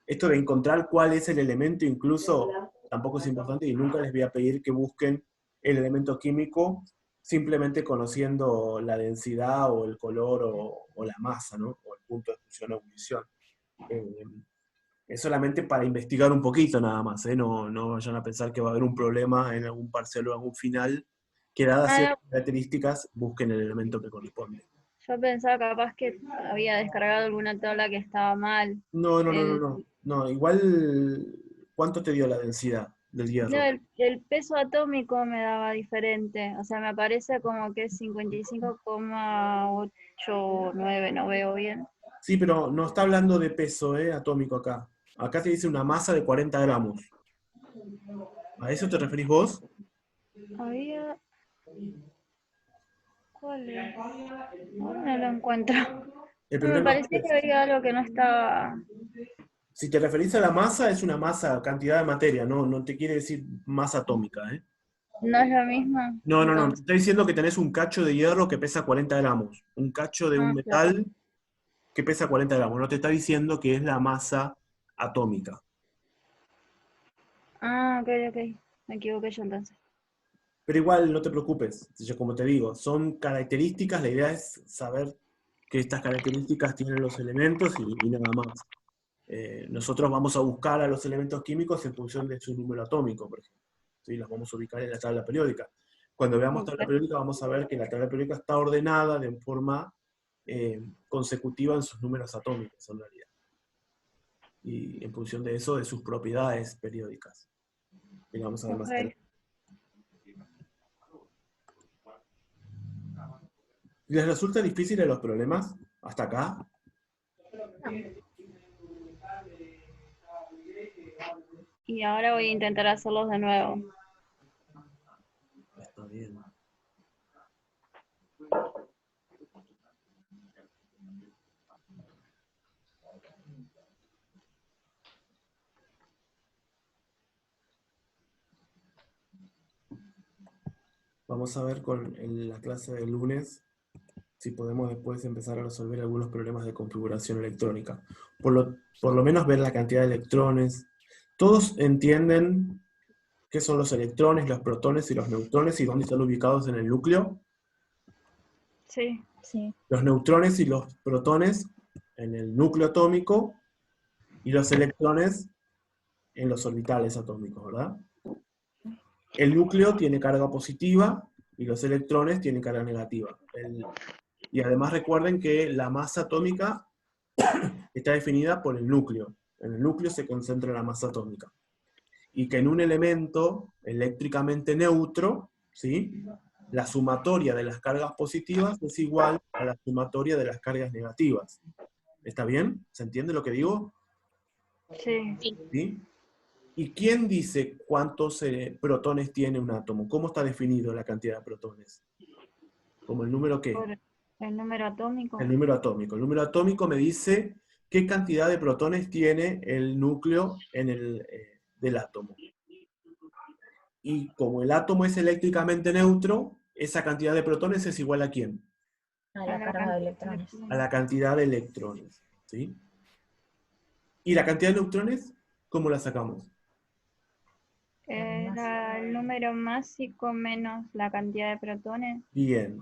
Esto de encontrar cuál es el elemento incluso tampoco es importante y nunca les voy a pedir que busquen el elemento químico simplemente conociendo la densidad o el color o la masa, ¿no? O el punto de fusión o ebullición. Es solamente para investigar un poquito nada más, ¿eh? No, no vayan a pensar que va a haber un problema en algún parcial o algún final, que dadas ciertas características, busquen el elemento que corresponde. yo pensaba capaz que había descargado alguna tabla que estaba mal. No, igual, ¿cuánto te dio la densidad del No, hierro? el peso atómico me daba diferente, o sea, me aparece como que es 55,89, no veo bien. Sí, pero no está hablando de peso, atómico acá. Acá te dice una masa de 40 gramos. ¿A eso te referís vos? Había... ¿Cuál es? No lo encuentro. El No, me problema parecía es, que había algo que no estaba... si te referís a la masa, es una masa, cantidad de materia, no te quiere decir masa atómica, ¿eh? No es lo mismo, No. Te entonces. está diciendo que tenés un cacho de hierro que pesa 40 gramos. Un cacho de un Ah, claro. metal que pesa 40 gramos. No te está diciendo que es la masa atómica. Ah, ok, ok. Me equivoqué yo entonces. Pero igual no te preocupes. Yo, como te digo, son características. La idea es saber que estas características tienen los elementos y nada más. Nosotros vamos a buscar a los elementos químicos en función de su número atómico, por ejemplo. ¿Sí? Los vamos a ubicar en la tabla periódica. Cuando veamos Ok. tabla periódica vamos a ver que la tabla periódica está ordenada de forma consecutiva en sus números atómicos, en realidad. Y en función de eso, de sus propiedades periódicas. Y lo vamos a ver más adelante. ¿Les resulta difíciles los problemas hasta acá? Y ahora voy a intentar hacerlos de nuevo. Está bien. Vamos a ver en la clase del lunes si podemos después empezar a resolver algunos problemas de configuración electrónica. Por lo menos ver la cantidad de electrones. ¿Todos entienden qué son los electrones, los protones y los neutrones y dónde están ubicados en el núcleo? Sí. Sí. Los neutrones y los protones en el núcleo atómico y los electrones en los orbitales atómicos, ¿verdad? El núcleo tiene carga positiva y los electrones tienen carga negativa. Y además recuerden que la masa atómica está definida por el núcleo. En el núcleo se concentra la masa atómica. Y que en un elemento eléctricamente neutro, ¿sí?, la sumatoria de las cargas positivas es igual a la sumatoria de las cargas negativas. ¿Está bien? ¿Se entiende lo que digo? Sí. ¿Sí? ¿Y quién dice cuántos protones tiene un átomo? ¿Cómo está definido la cantidad de protones? ¿Como el número qué? Por el número atómico. El número atómico. El número atómico me dice qué cantidad de protones tiene el núcleo del átomo. Y como el átomo es eléctricamente neutro, esa cantidad de protones es igual a ¿quién? A la carga de electrones. A la cantidad de electrones. ¿Sí? ¿Y la cantidad de neutrones? ¿Cómo la sacamos? Era el número másico menos la cantidad de protones. Bien.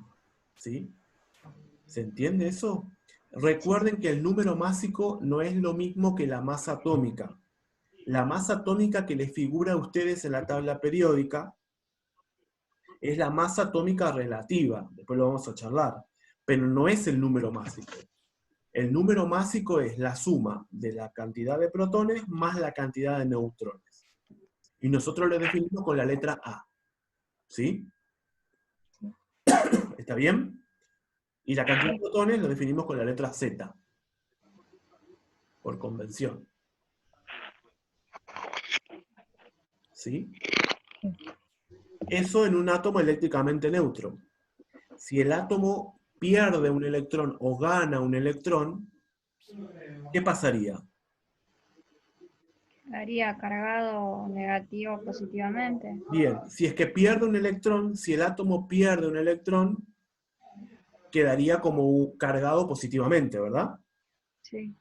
¿Sí? ¿Se entiende eso? Recuerden que el número másico no es lo mismo que la masa atómica. La masa atómica que les figura a ustedes en la tabla periódica es la masa atómica relativa, después lo vamos a charlar, pero no es el número másico. El número másico es la suma de la cantidad de protones más la cantidad de neutrones. Y nosotros lo definimos con la letra A. ¿Sí? ¿Está bien? Y la cantidad de protones lo definimos con la letra Z. Por convención. ¿Sí? Eso en un átomo eléctricamente neutro. Si el átomo pierde un electrón o gana un electrón, ¿qué pasaría? Haría cargado negativo positivamente. Bien, si es que pierde un electrón, si el átomo pierde un electrón, quedaría como cargado positivamente, ¿verdad? Sí.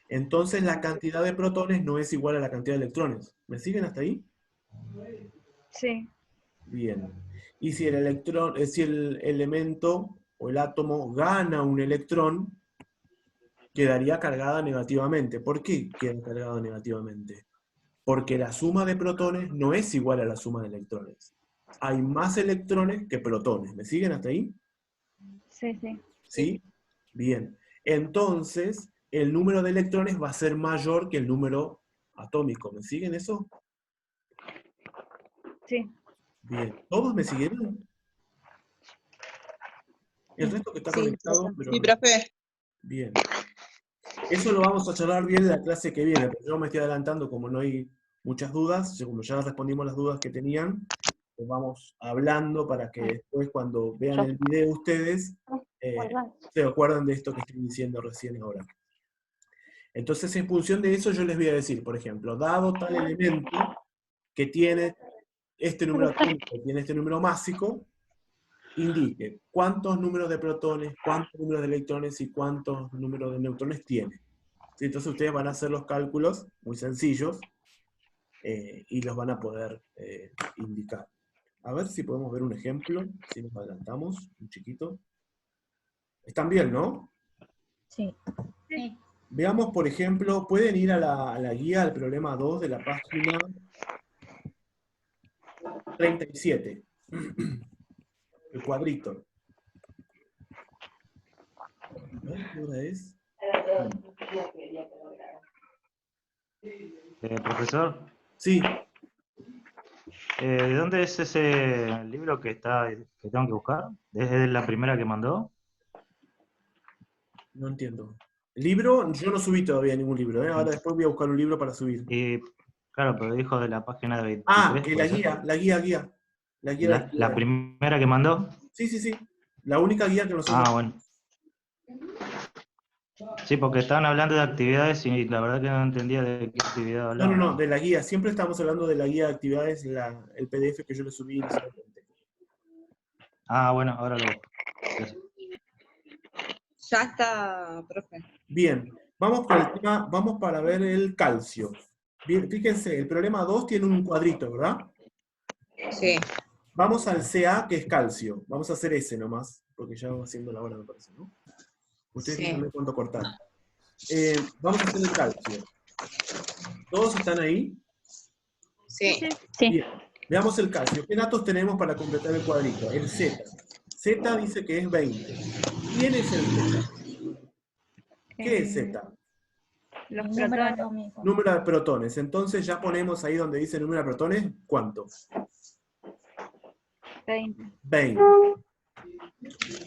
Entonces la cantidad de protones no es igual a la cantidad de electrones. ¿Me siguen hasta ahí? Sí. Bien. Y si el elemento o el átomo gana un electrón, quedaría cargada negativamente. ¿Por qué queda cargada negativamente? Porque la suma de protones no es igual a la suma de electrones. Hay más electrones que protones. ¿Me siguen hasta ahí? Sí, sí. ¿Sí? Bien. Entonces, el número de electrones va a ser mayor que el número atómico. ¿Me siguen eso? Sí. Bien. ¿Todos me siguieron? El resto que está conectado, pero Sí, no. profe. Bien. Eso lo vamos a charlar bien en la clase que viene, pero yo me estoy adelantando como no hay muchas dudas, como ya respondimos las dudas que tenían, pues vamos hablando para que después cuando vean el video ustedes se acuerdan de esto que estoy diciendo recién ahora. Entonces en función de eso yo les voy a decir, por ejemplo, dado tal elemento que tiene este número atómico, tiene este número másico, indique cuántos números de protones, cuántos números de electrones y cuántos números de neutrones tiene. ¿Sí? Entonces ustedes van a hacer los cálculos muy sencillos y los van a poder indicar. A ver si podemos ver un ejemplo, si nos adelantamos un chiquito. ¿Están bien, no? Sí. Sí. Veamos, por ejemplo, pueden ir a la guía al problema 2 de la página 37. El cuadrito. A ver, ¿qué hora es? Profesor. Sí. ¿De dónde es ese libro que tengo que buscar? ¿Es de la primera que mandó? No entiendo. ¿Libro? Yo no subí todavía ningún libro, ¿eh? Ahora después voy a buscar un libro para subir. Claro, pero dijo de la página de 23. Ah, que la guía. La guía de ¿La actividades. primera que mandó? Sí, sí, sí. La única guía que nosotros... Ah, bueno. Sí, porque estaban hablando de actividades y la verdad que no entendía de qué actividad hablaban. No, de la guía. Siempre estamos hablando de la guía de actividades, el PDF que yo le subí inicialmente. Ah, bueno, ahora lo busco. Gracias. Ya está, profe. Bien, vamos con el tema, vamos para ver el calcio. Bien, fíjense, el problema 2 tiene un cuadrito, ¿verdad? Sí. Vamos al CA, que es calcio. Vamos a hacer ese nomás, porque ya vamos haciendo la hora, me parece, ¿no? Ustedes Sí. díganme cuánto cortar. Vamos a hacer el calcio. ¿Todos están ahí? Sí. Bien. Veamos el calcio. ¿Qué datos tenemos para completar el cuadrito? El Z. Z dice que es 20. ¿Quién es el Z? ¿Qué es Z? Los Número protones. atómico. Número de protones. Entonces ya ponemos ahí donde dice número de protones, ¿cuánto? 20. 20.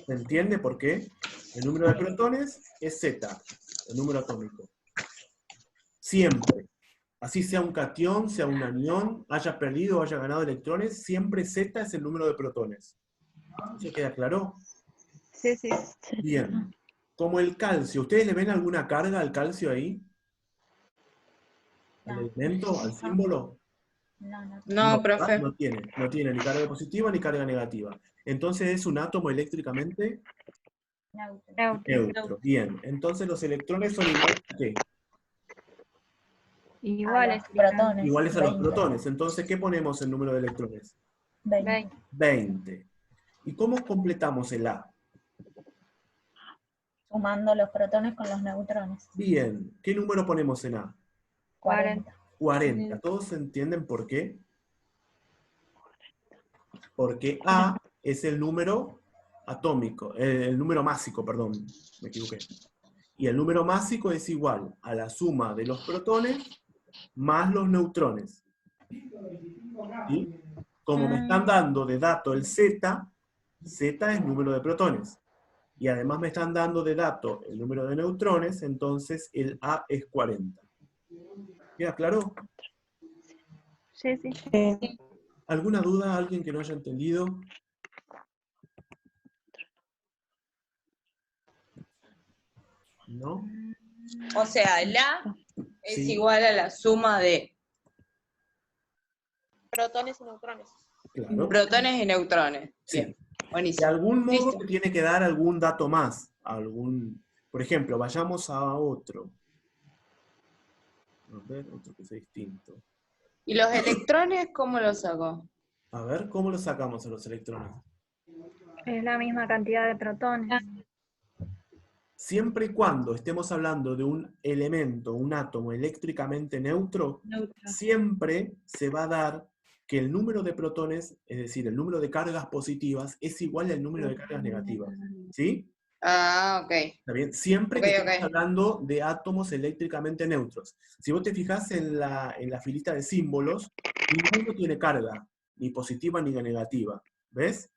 ¿Se entiende por qué? El número de protones es Z, el número atómico. Siempre. Así sea un catión, sea un anión, haya perdido o haya ganado electrones, siempre Z es el número de protones. ¿Se queda claro? Sí, sí. Bien. Como el calcio, ¿ustedes le ven alguna carga al calcio ahí? ¿Al elemento, al símbolo? No, ¿verdad? profe. No tiene ni carga positiva ni carga negativa. Entonces es un átomo eléctricamente neutro. Bien. Entonces los electrones son iguales a ¿qué? Iguales. Protones. Iguales a los 20. protones. Entonces, ¿qué ponemos en número de electrones? 20. 20. ¿Y cómo completamos el A? Sumando los protones con los neutrones. Bien. ¿Qué número ponemos en A? 40. 40. ¿Todos entienden por qué? Porque A es el número atómico, el número másico, perdón, me equivoqué. Y el número másico es igual a la suma de los protones más los neutrones. ¿Sí? Como me están dando de dato el Z, Z es número de protones. Y además me están dando de dato el número de neutrones, entonces el A es 40. ¿Queda claro? Sí, sí. ¿Alguna duda? ¿Alguien que no haya entendido? ¿No? O sea, el A es Sí. igual a la suma de Protones y neutrones. Claro. protones y neutrones. Sí. Bien. De Buenísimo. algún modo Listo. te tiene que dar algún dato más. Por ejemplo, vayamos a otro. A ver, otro que sea distinto. ¿Y los electrones cómo los saco? A ver, ¿cómo lo sacamos a los electrones? Es la misma cantidad de protones. Siempre y cuando estemos hablando de un elemento, un átomo eléctricamente neutro, siempre se va a dar que el número de protones, es decir, el número de cargas positivas, es igual al número de cargas negativas. ¿Sí? Ah, ok. ¿Está bien? Siempre Ok, que estemos ok. hablando de átomos eléctricamente neutros. Si vos te fijás en la filita de símbolos, ninguno tiene carga, ni positiva ni negativa. ¿Ves?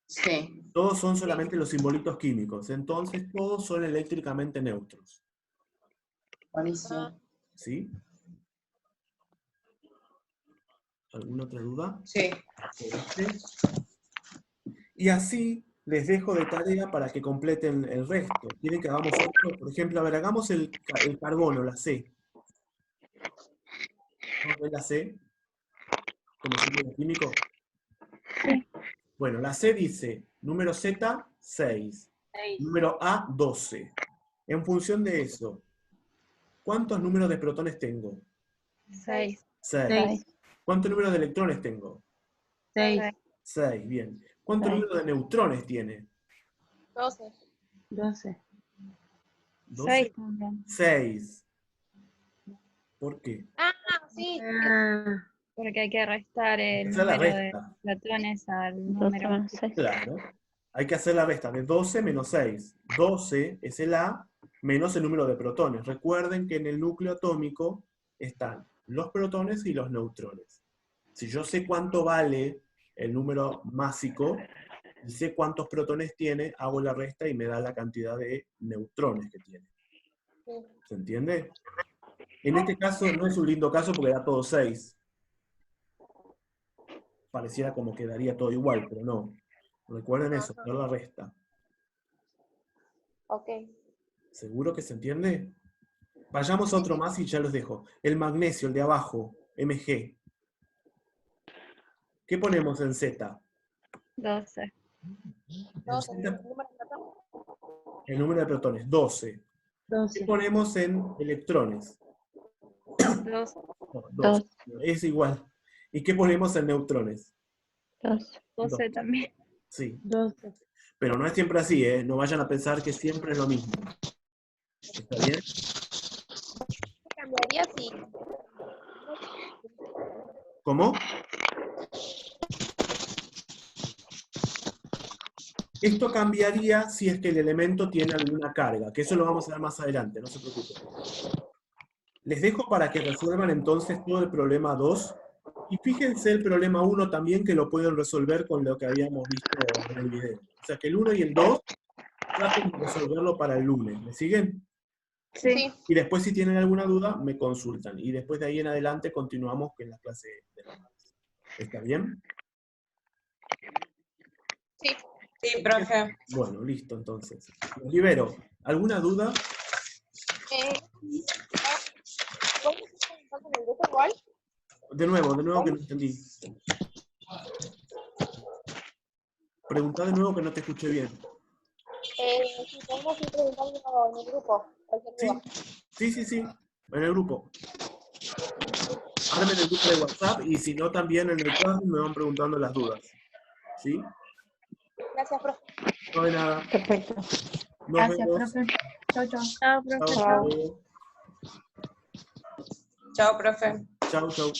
Sí. Todos son solamente los simbolitos químicos. Entonces, todos son eléctricamente neutros. Buenísimo. ¿Sí? ¿Alguna otra duda? Sí. Y así les dejo de tarea para que completen el resto. ¿Quieren que hagamos otro? Por ejemplo, a ver, hagamos el carbono, la C. ¿Vamos a ver la C? ¿Como símbolo químico? Sí. Bueno, la C dice, número Z, 6. Número A, 12. En función de eso, ¿cuántos números de protones tengo? 6. 6. ¿Cuántos números de electrones tengo? 6. 6, bien. ¿Cuántos números de neutrones tiene? 12. 12. 12. 6 también. 6. ¿Por qué? Ah, sí. Porque hay que restar el Esa es la número de resta. protones al número. Claro. Hay que hacer la resta de 12 menos 6. 12 es el A menos el número de protones. Recuerden que en el núcleo atómico están los protones y los neutrones. Si yo sé cuánto vale el número másico y sé cuántos protones tiene, hago la resta y me da la cantidad de neutrones que tiene. ¿Se entiende? En este caso no es un lindo caso porque da todo 6. Pareciera como que daría todo igual, pero no. Recuerden eso, dar la resta. Ok. ¿Seguro que se entiende? Vayamos a otro más y ya los dejo. El magnesio, el de abajo, Mg. ¿Qué ponemos en Z? 12. 12. El ¿El número de protón? El número de protones, 12. ¿Qué 12. ponemos en electrones? 12. No, 12. Es igual. ¿Y qué ponemos en neutrones? 12 también. Sí. 12. Pero no es siempre así, ¿eh? No vayan a pensar que siempre es lo mismo. ¿Está bien? ¿Qué cambiaría si ¿Cómo? Esto cambiaría si es que el elemento tiene alguna carga, que eso lo vamos a ver más adelante, no se preocupen. Les dejo para que resuelvan entonces todo el problema 2, y fíjense el problema 1 también, que lo pueden resolver con lo que habíamos visto en el video. O sea que el 1 y el 2, traten de resolverlo para el lunes. ¿Me siguen? Sí. Y después si tienen alguna duda, me consultan. Y después de ahí en adelante continuamos en la clase de las mates. ¿Está bien? Sí, sí, profe. Bueno, listo entonces. Los libero. ¿Alguna duda? ¿Puedes preguntar con el grupo igual? De nuevo que no entendí. Preguntá de nuevo que no te escuché bien. Si podemos ir preguntando en el grupo, cualquier duda. Sí. En el grupo. Armen el grupo de WhatsApp y si no también en el chat me van preguntando las dudas. ¿Sí? Gracias, profe. No de nada. Perfecto. Nos Gracias, vemos. profe. Chau, chau. Chao, profe. Chao. Chao, profe. Chao.